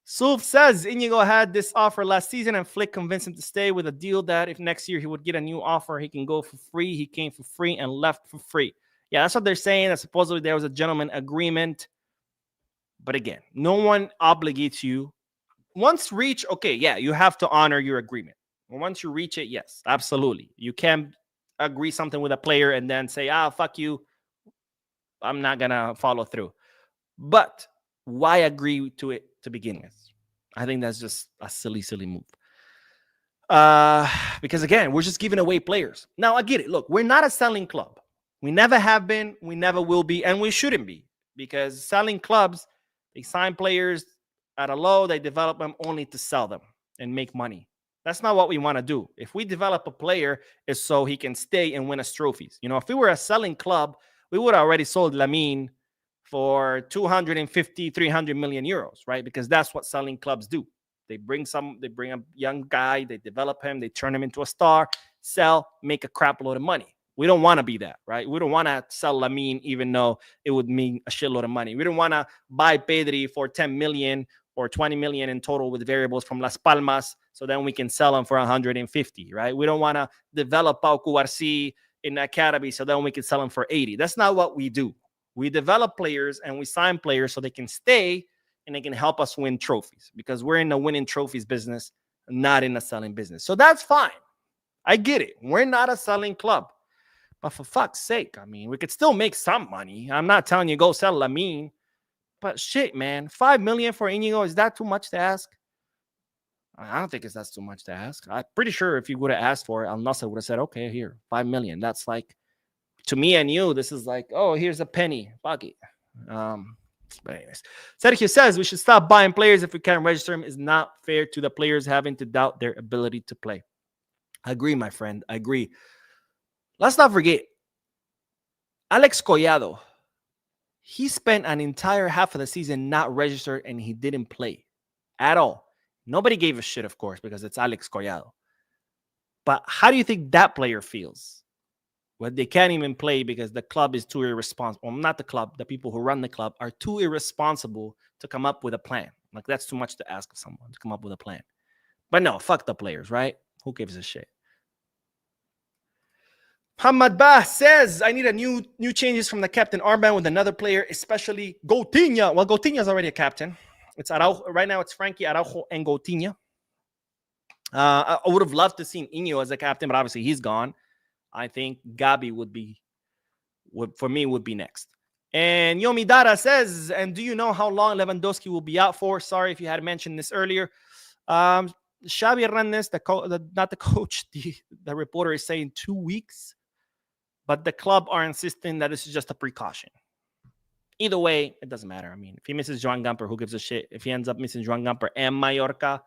Sulf says Inigo had this offer last season and Flick convinced him to stay with a deal that if next year he would get a new offer, he can go for free. He came for free and left for free. Yeah, that's what they're saying. That supposedly there was a gentleman agreement. But again, no one obligates you. Once reach, okay, yeah, you have to honor your agreement. Once you reach it, yes, absolutely. You can't agree something with a player and then say, fuck you, I'm not going to follow through. But why agree to it to begin with? I think that's just a silly move. Because again, we're just giving away players. Now, I get it. Look, we're not a selling club. We never have been. We never will be. And we shouldn't be. Because selling clubs, they sign players at a low. They develop them only to sell them and make money. That's not what we want to do. If we develop a player, it's so he can stay and win us trophies. If we were a selling club, we would have already sold Lamine for 250, 300 million euros, right? Because that's what selling clubs do. They bring a young guy, they develop him, they turn him into a star, sell, make a crap load of money. We don't want to be that, right? We don't want to sell Lamine even though it would mean a shitload of money. We don't want to buy Pedri for 10 million or 20 million in total with variables from Las Palmas, so then we can sell him for 150, right? We don't want to develop Pau Cubarsi in the academy so then we can sell him for 80. That's not what we do. We develop players and we sign players so they can stay and they can help us win trophies, because we're in the winning trophies business, not in the selling business. So that's fine. I get it. We're not a selling club. But for fuck's sake, we could still make some money. I'm not telling you go sell Lamine. But shit, man, 5 million for Inigo, is that too much to ask? I don't think that's too much to ask. I'm pretty sure if you would have asked for it, Al Nassr would have said, okay, here, 5 million. That's like, to me and you, this is like, oh, here's a penny. Fuck it. But anyways, Sergio says we should stop buying players if we can't register them. It's not fair to the players having to doubt their ability to play. I agree, my friend. I agree. Let's not forget, Alex Collado, he spent an entire half of the season not registered and he didn't play at all. Nobody gave a shit, of course, because it's Alex Collado. But how do you think that player feels? Well, they can't even play because the club is too irresponsible. Well, not the club, the people who run the club are too irresponsible to come up with a plan. Like, that's too much to ask of someone to come up with a plan. But no, fuck the players, right? Who gives a shit? Hamad Bah says, I need a new changes from the captain armband with another player, especially Coutinho. Well, Coutinho's already a captain. It's Araujo. Right now, it's Frankie, Araujo, and Coutinho. I would have loved to seen Inigo as a captain, but obviously he's gone. I think Gabi would be next. And Yomi Dara says, and do you know how long Lewandowski will be out for? Sorry if you had mentioned this earlier. Xavi Hernandez, not the coach, the reporter is saying 2 weeks, but the club are insisting that this is just a precaution. Either way, it doesn't matter. I mean, if he misses Joan Gamper, who gives a shit? If he ends up missing Joan Gamper and Mallorca,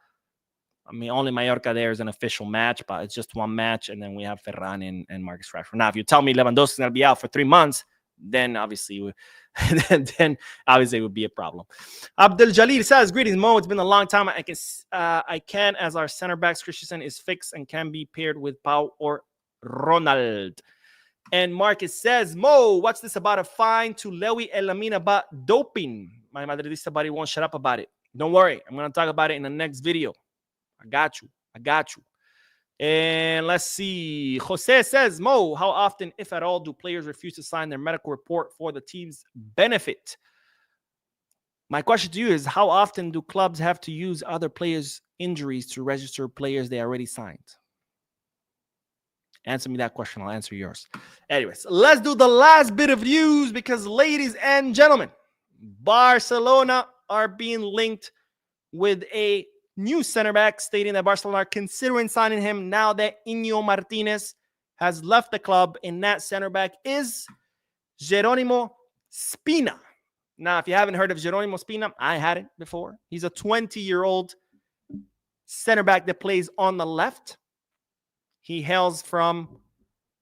I mean, only Mallorca there is an official match, but it's just one match, and then we have Ferran and Marcus Rashford. Now, if you tell me Lewandowski's going to be out for 3 months, then obviously, it would be a problem. Abdul Jalil says, "Greetings, Mo. It's been a long time. I can as our center backs Christensen is fixed and can be paired with Pau or Ronald." And Marcus says, "Mo, what's this about a fine to Lewy and Lamine about doping? My Madridista buddy won't shut up about it. Don't worry, I'm going to talk about it in the next video. I got you." And let's see. Jose says, "Mo, how often, if at all, do players refuse to sign their medical report for the team's benefit?" My question to you is, how often do clubs have to use other players' injuries to register players they already signed? Answer me that question. I'll answer yours. Anyways, let's do the last bit of news because, ladies and gentlemen, Barcelona are being linked with a new center back, stating that Barcelona are considering signing him now that Inigo Martinez has left the club, and that center back is Jerónimo Spina. Now, if you haven't heard of Jerónimo Spina, I hadn't before. He's a 20-year-old center back that plays on the left. He hails from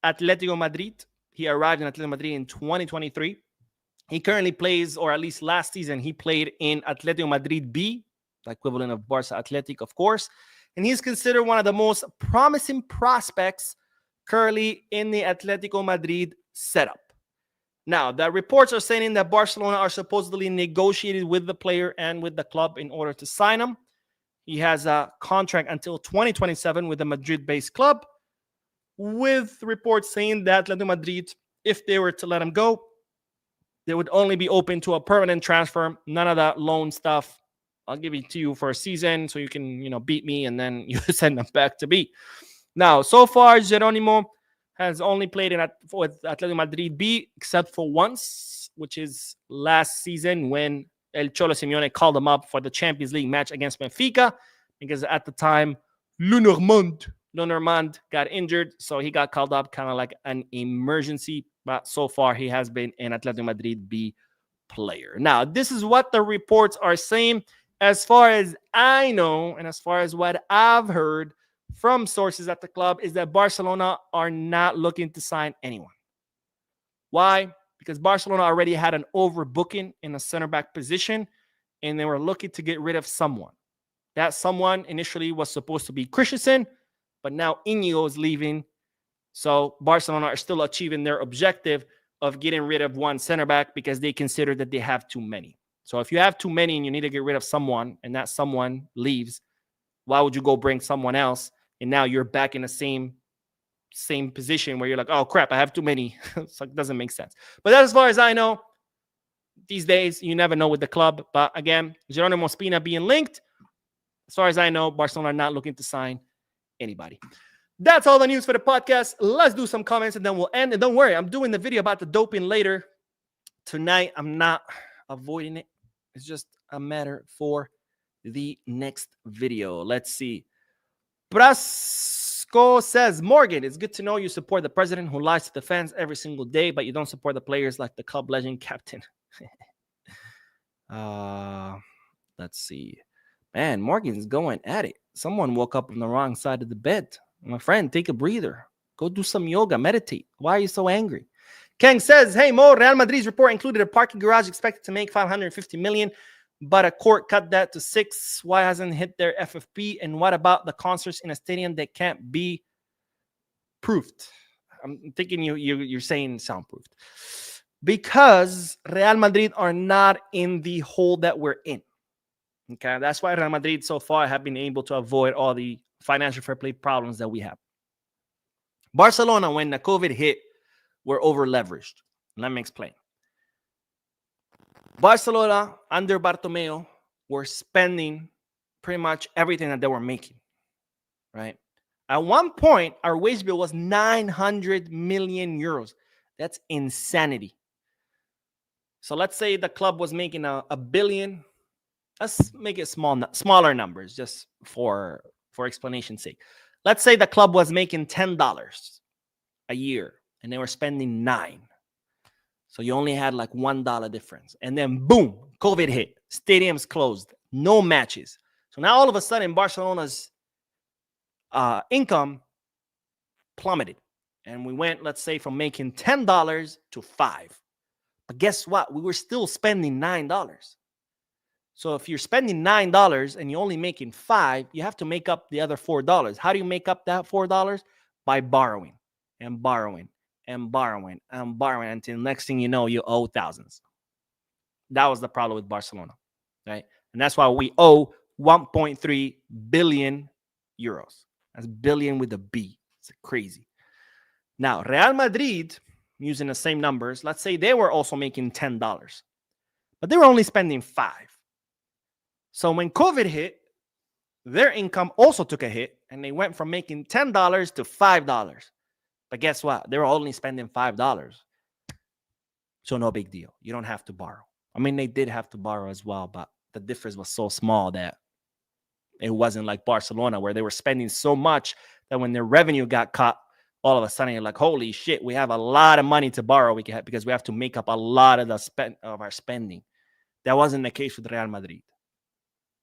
Atletico Madrid. He arrived in Atletico Madrid in 2023. He currently plays, or at least last season, he played in Atletico Madrid B, the equivalent of Barca Athletic, of course. And he's considered one of the most promising prospects currently in the Atletico Madrid setup. Now, the reports are saying that Barcelona are supposedly negotiated with the player and with the club in order to sign him. He has a contract until 2027 with a Madrid-based club, with reports saying that Atletico Madrid, if they were to let him go, they would only be open to a permanent transfer. None of that loan stuff. I'll give it to you for a season so you can, beat me, and then you send them back to B. Now, so far, Jerónimo has only played with Atletico Madrid B, except for once, which is last season when El Cholo Simeone called him up for the Champions League match against Benfica, because at the time, Lenormand got injured, so he got called up kind of like an emergency. But so far, he has been an Atletico Madrid B player. Now, this is what the reports are saying. As far as I know, and as far as what I've heard from sources at the club, is that Barcelona are not looking to sign anyone. Why? Because Barcelona already had an overbooking in the center back position, and they were looking to get rid of someone. That someone initially was supposed to be Christensen, but now Inigo is leaving. So Barcelona are still achieving their objective of getting rid of one center back because they consider that they have too many. So if you have too many and you need to get rid of someone, and that someone leaves, why would you go bring someone else? And now you're back in the same position where you're like, oh crap, I have too many. So it doesn't make sense. But that's as far as I know. These days, you never know with the club. But again, Jerónimo Spina being linked. As far as I know, Barcelona are not looking to sign anybody. That's all the news for the podcast. Let's do some comments and then we'll end. And don't worry, I'm doing the video about the doping later tonight. I'm not avoiding it. It's just a matter for the next video. Let's see. Brasco says, Morgan, it's good to know you support the president who lies to the fans every single day, but you don't support the players like the club legend captain. Let's see. Man, Morgan's going at it. Someone woke up on the wrong side of the bed. My friend, take a breather. Go do some yoga, meditate. Why are you so angry? Kang says, hey, Mo, Real Madrid's report included a parking garage expected to make 550 million, but a court cut that to 6. Why hasn't hit their FFP? And what about the concerts in a stadium that can't be soundproofed. I'm thinking you're saying soundproofed. Because Real Madrid are not in the hole that we're in. Okay, that's why Real Madrid so far have been able to avoid all the financial fair play problems that we have. Barcelona, when the COVID hit, were over leveraged. Let me explain. Barcelona under Bartomeu were spending pretty much everything that they were making, right? At one point, our wage bill was 900 million euros. That's insanity. So let's say the club was making a billion. Let's make it smaller numbers, just for explanation's sake. Let's say the club was making $10 a year, and they were spending $9. So you only had like $1 difference. And then boom, COVID hit. Stadiums closed. No matches. So now all of a sudden, Barcelona's income plummeted. And we went, let's say, from making $10 to $5. But guess what? We were still spending $9. So if you're spending $9 and you're only making $5, you have to make up the other $4. How do you make up that $4? By borrowing and borrowing and borrowing and borrowing until next thing you know, you owe thousands. That was the problem with Barcelona, right? And that's why we owe 1.3 billion euros. That's billion with a B. It's crazy. Now, Real Madrid, using the same numbers, let's say they were also making $10, but they were only spending $5. So when COVID hit, their income also took a hit, and they went from making $10 to $5. But guess what? They were only spending $5. So no big deal. You don't have to borrow. I mean, they did have to borrow as well, but the difference was so small that it wasn't like Barcelona, where they were spending so much that when their revenue got cut, all of a sudden you're like, holy shit, we have a lot of money to borrow because we have to make up a lot of our spending. That wasn't the case with Real Madrid.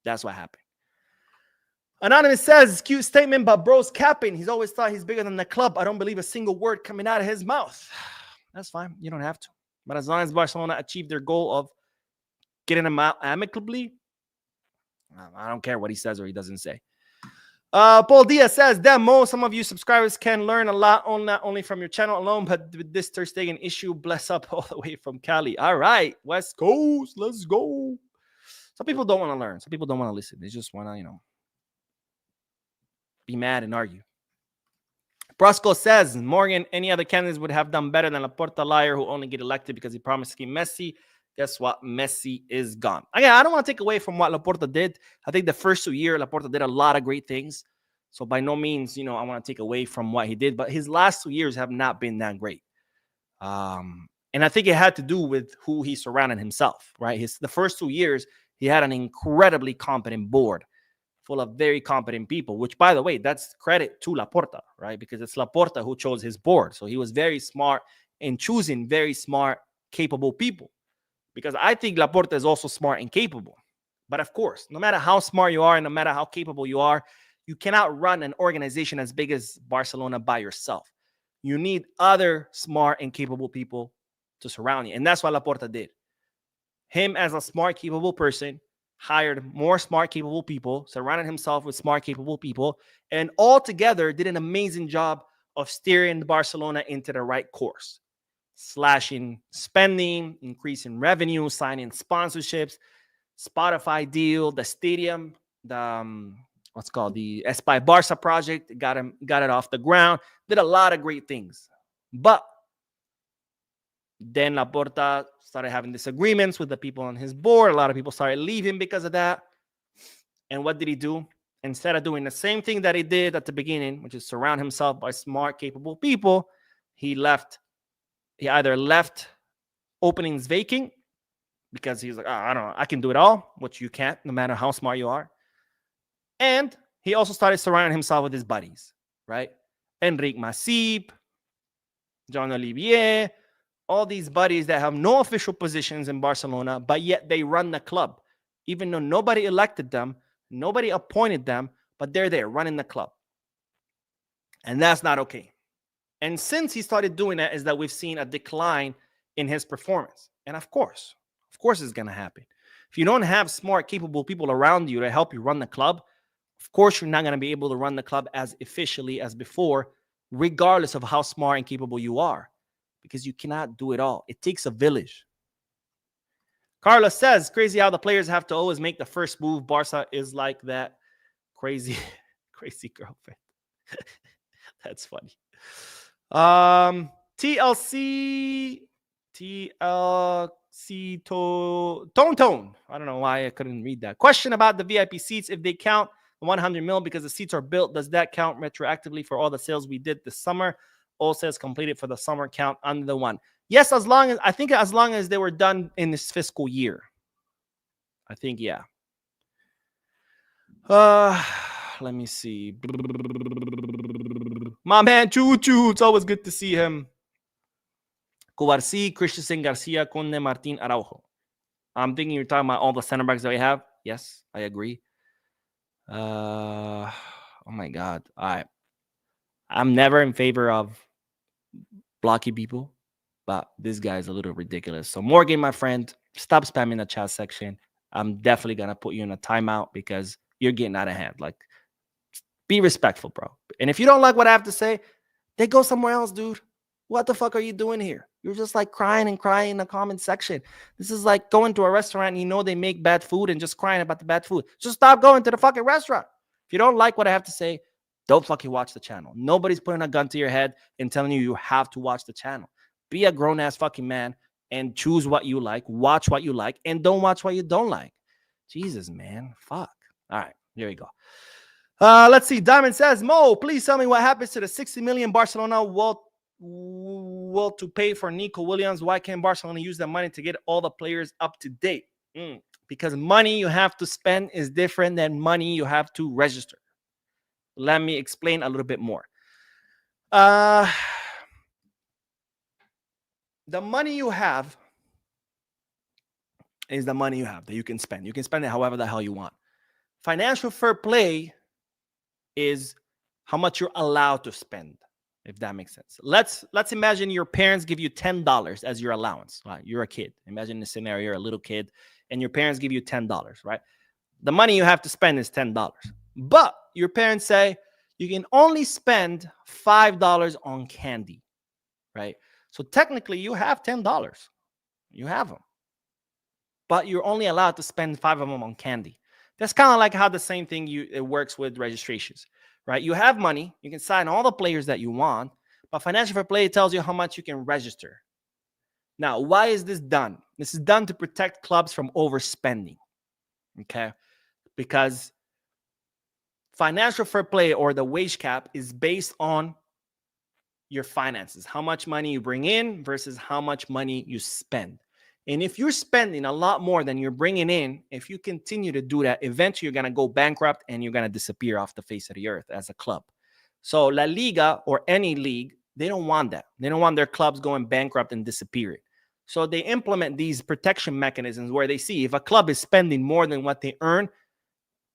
That's what happened. Anonymous says, cute statement, but bro's capping. He's always thought he's bigger than the club. I don't believe a single word coming out of his mouth. That's fine. You don't have to. But as long as Barcelona achieved their goal of getting him out amicably, I don't care what he says or he doesn't say. Paul Diaz says, damn, Mo, some of you subscribers can learn a lot, not only from your channel alone, but with this Ter Stegen issue. Bless up all the way from Cali. All right, West Coast, let's go. Some people don't want to learn. Some people don't want to listen. They just want to, be mad and argue. Brosco says, Morgan, any other candidates would have done better than Laporta liar who only get elected because he promised to keep Messi. Guess what? Messi is gone. Again, I don't want to take away from what Laporta did. I think the first 2 years, Laporta did a lot of great things. So by no means, I want to take away from what he did. But his last 2 years have not been that great. And I think it had to do with who he surrounded himself, right? The first 2 years, he had an incredibly competent board full of very competent people, which, by the way, that's credit to Laporta, right? Because it's Laporta who chose his board. So he was very smart in choosing very smart, capable people. Because I think Laporta is also smart and capable. But of course, no matter how smart you are and no matter how capable you are, you cannot run an organization as big as Barcelona by yourself. You need other smart and capable people to surround you. And that's what Laporta did. Him as a smart, capable person hired more smart, capable people, surrounded himself with smart, capable people, and all together did an amazing job of steering Barcelona into the right course. Slashing spending, increasing revenue, signing sponsorships, Spotify deal, the stadium, the the Espai Barca project, got it off the ground, did a lot of great things. But then Laporta started having disagreements with the people on his board. A lot of people started leaving because of that. And what did he do? Instead of doing the same thing that he did at the beginning, which is surround himself by smart, capable people, he either left openings vacant because he's like, I don't know, I can do it all, which you can't, no matter how smart you are. And he also started surrounding himself with his buddies, right? Enrique Masip, John Olivier, all these buddies that have no official positions in Barcelona, but yet they run the club. Even though nobody elected them, nobody appointed them, but they're there running the club. And that's not okay. And since he started doing that, is that we've seen a decline in his performance. And of course it's going to happen. If you don't have smart, capable people around you to help you run the club, of course you're not going to be able to run the club as efficiently as before regardless of how smart and capable you are, because you cannot do it all. It takes a village. Carlos says, crazy how the players have to always make the first move. Barca is like that crazy, crazy girlfriend. That's funny. TLC Tone. I don't know why I couldn't read that. Question about the VIP seats. If they count 100 mil because the seats are built, does that count retroactively for all the sales we did this summer? All sales completed for the summer count under the one. Yes, as long as they were done in this fiscal year. I think, yeah. Let me see. My man Choo Choo. It's always good to see him. Cubarsi, Christensen, Garcia, Conde, Martin, Araujo. I'm thinking you're talking about all the center backs that we have. Yes, I agree. Oh my God. I'm never in favor of blocky people, but this guy is a little ridiculous. So Morgan, my friend, stop spamming the chat section. I'm definitely going to put you in a timeout because you're getting out of hand. Like, be respectful, bro. And if you don't like what I have to say, then go somewhere else, dude. What the fuck are you doing here? You're just like crying in the comment section. This is like going to a restaurant and you know they make bad food and just crying about the bad food. Just stop going to the fucking restaurant. If you don't like what I have to say, don't fucking watch the channel. Nobody's putting a gun to your head and telling you have to watch the channel. Be a grown-ass fucking man and choose what you like, watch what you like, and don't watch what you don't like. Jesus, man. Fuck. All right, here we go. Let's see. Diamond says, Mo, please tell me what happens to the 60 million Barcelona will to pay for Nico Williams. Why can't Barcelona use that money to get all the players up to date? Because money you have to spend is different than money you have to register. Let me explain a little bit more. The money you have is the money you have that you can spend. You can spend it however the hell you want. Financial fair play is how much you're allowed to spend, if that makes sense. Let's imagine your parents give you $10 as your allowance. Right? You're a kid. Imagine the scenario, you're a little kid, and your parents give you $10, right? The money you have to spend is $10. But your parents say you can only spend $5 on candy, right? So technically, you have $10. You have them. But you're only allowed to spend 5 of them on candy. That's kind of like how the same thing it works with registrations, right? You have money. You can sign all the players that you want. But financial fair play tells you how much you can register. Now, why is this done? This is done to protect clubs from overspending, okay? Because financial fair play or the wage cap is based on your finances, how much money you bring in versus how much money you spend. And if you're spending a lot more than you're bringing in, if you continue to do that, eventually you're going to go bankrupt and you're going to disappear off the face of the earth as a club. So La Liga or any league, they don't want that. They don't want their clubs going bankrupt and disappearing. So they implement these protection mechanisms where they see if a club is spending more than what they earn,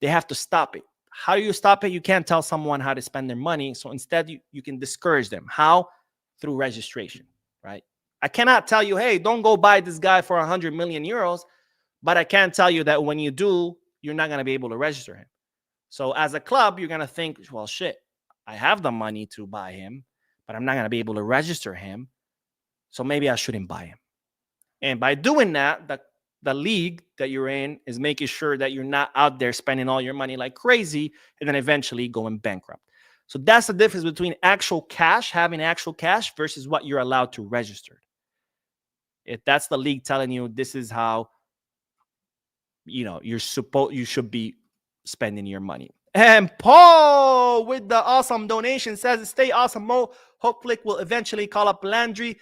they have to stop it. How do you stop it? You can't tell someone how to spend their money. So instead, you can discourage them. How? Through registration, right? I cannot tell you, hey, don't go buy this guy for 100 million euros. But I can tell you that when you do, you're not going to be able to register him. So as a club, you're going to think, well, shit, I have the money to buy him, but I'm not going to be able to register him. So maybe I shouldn't buy him. And by doing that, the league that you're in is making sure that you're not out there spending all your money like crazy and then eventually going bankrupt. So that's the difference between actual cash, having actual cash versus what you're allowed to register. If that's the league telling you this is how, you should be spending your money. And Paul with the awesome donation says, stay awesome, Mo. Hope Flick will eventually call up Landry.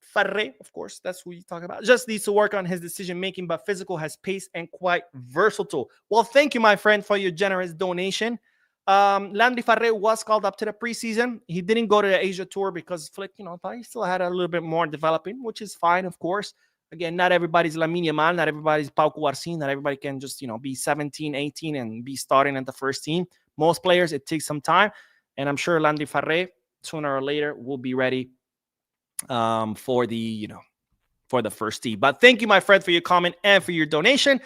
Farre, of course, that's who you talk about. Just needs to work on his decision-making, but physical, has pace, and quite versatile. Well, thank you, my friend, for your generous donation. Landry Farre was called up to the preseason. He didn't go to the Asia tour because Flick, thought he still had a little bit more developing, which is fine, of course. Again, not everybody's Lamine Yamal, not everybody's Pau Cubarsi, not everybody can just, be 17, 18 and be starting at the first team. Most players, it takes some time, and I'm sure Landry Farre, sooner or later, will be ready for the first team. But thank you, my friend, for your comment and for your donation.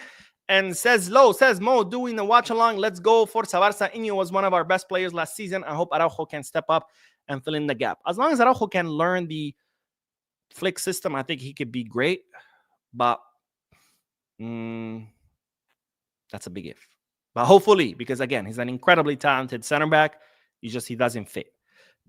And says Mo, doing the watch along. Let's go. Forza Barca. Inigo was one of our best players last season. I hope Araujo can step up and fill in the gap. As long as Araujo can learn the flick system, I think he could be great. But that's a big if. But hopefully, because again, he's an incredibly talented center back. He doesn't fit.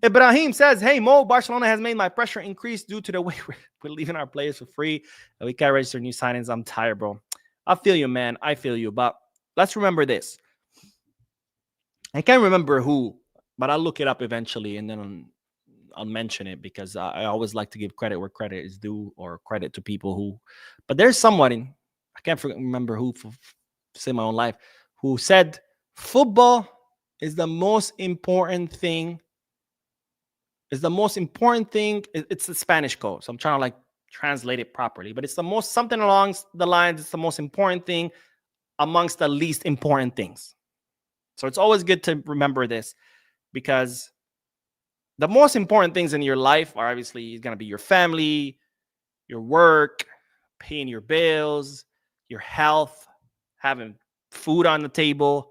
Ibrahim says, hey, Mo, Barcelona has made my pressure increase due to the way we're leaving our players for free. And we can't register new signings. I'm tired, bro. I feel you, man. I feel you. But let's remember this. I can't remember who, but I'll look it up eventually and then I'll mention it because I always like to give credit where credit is due, or credit to people who. But there's someone, I can't remember who, to save my own life, who said football is the most important thing. It's the most important thing. It's the Spanish code. So I'm trying to translate it properly. But it's the most, something along the lines, it's the most important thing amongst the least important things. So it's always good to remember this, because the most important things in your life are obviously going to be your family, your work, paying your bills, your health, having food on the table.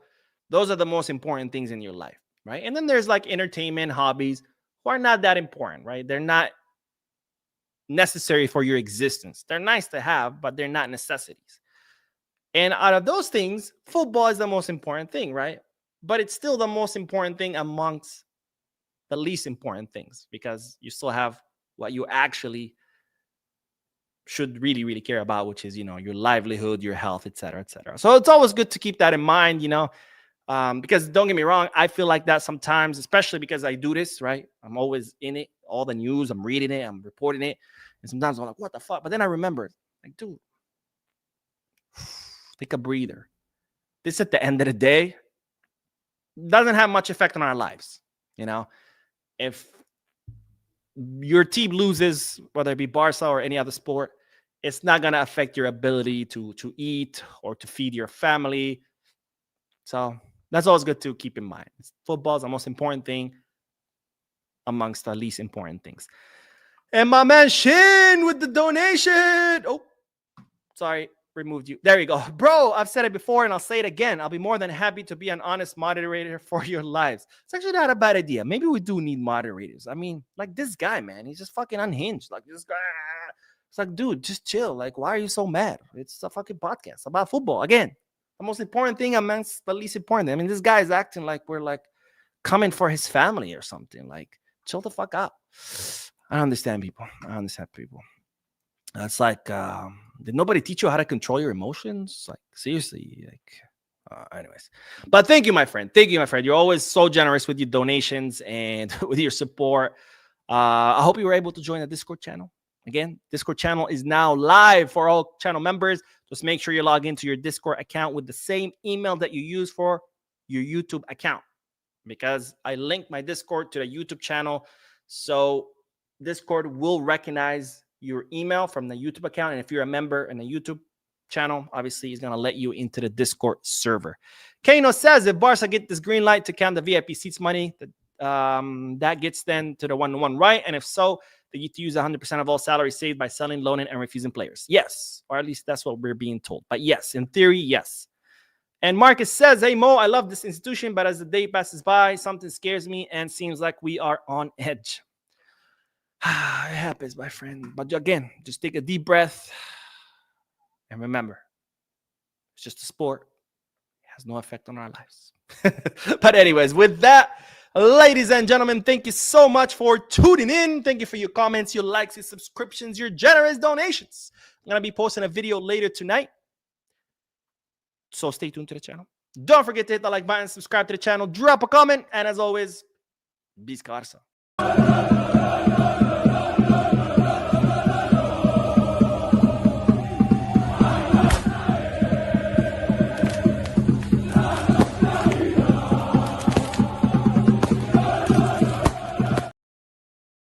Those are the most important things in your life, right? And then there's entertainment, hobbies, who are not that important, right? They're not necessary for your existence. They're nice to have, but they're not necessities. And out of those things, football is the most important thing, right? But it's still the most important thing amongst the least important things, because you still have what you actually should really, really care about, which is, your livelihood, your health, et cetera, et cetera. So it's always good to keep that in mind, because don't get me wrong, I feel like that sometimes, especially because I do this, right? I'm always in it, all the news, I'm reading it, I'm reporting it. And sometimes I'm like, what the fuck? But then I remember, dude, take a breather. This, at the end of the day, doesn't have much effect on our lives. If your team loses, whether it be Barca or any other sport, it's not going to affect your ability to eat or to feed your family. So that's always good to keep in mind. Football is the most important thing amongst the least important things. And my man Shin with the donation. Oh, sorry. Removed you. There you go. Bro, I've said it before and I'll say it again. I'll be more than happy to be an honest moderator for your lives. It's actually not a bad idea. Maybe we do need moderators. I mean, this guy, man, he's just fucking unhinged. This guy. It's dude, just chill. Why are you so mad? It's a fucking podcast about football. Again, the most important thing amongst the least important. I mean, this guy is acting like we're coming for his family or something. Chill the fuck out. I don't understand people. It's did nobody teach you how to control your emotions? Seriously, anyways. But thank you, my friend. You're always so generous with your donations and with your support. I hope you were able to join the Discord channel. Again, Discord channel is now live for all channel members. Just make sure you log into your Discord account with the same email that you use for your YouTube account, because I linked my Discord to the YouTube channel. So Discord will recognize your email from the YouTube account. And if you're a member in the YouTube channel, obviously he's going to let you into the Discord server. Kano says, if Barca get this green light to count the VIP seats money, that gets then to the 1-to-1, right? And if so, they get to use 100% of all salary saved by selling, loaning, and refusing players. Yes, or at least that's what we're being told. But yes, in theory, yes. And Marcus says, hey, Mo, I love this institution, but as the day passes by, something scares me and seems like we are on edge. It happens, my friend. But again, just take a deep breath and remember, it's just a sport. It has no effect on our lives. But anyways, with that, ladies and gentlemen, thank you so much for tuning in. Thank you for your comments, your likes, your subscriptions, your generous donations. I'm going to be posting a video later tonight, so stay tuned to the channel. Don't forget to hit the like button, subscribe to the channel, drop a comment, and as always, Cubarsi.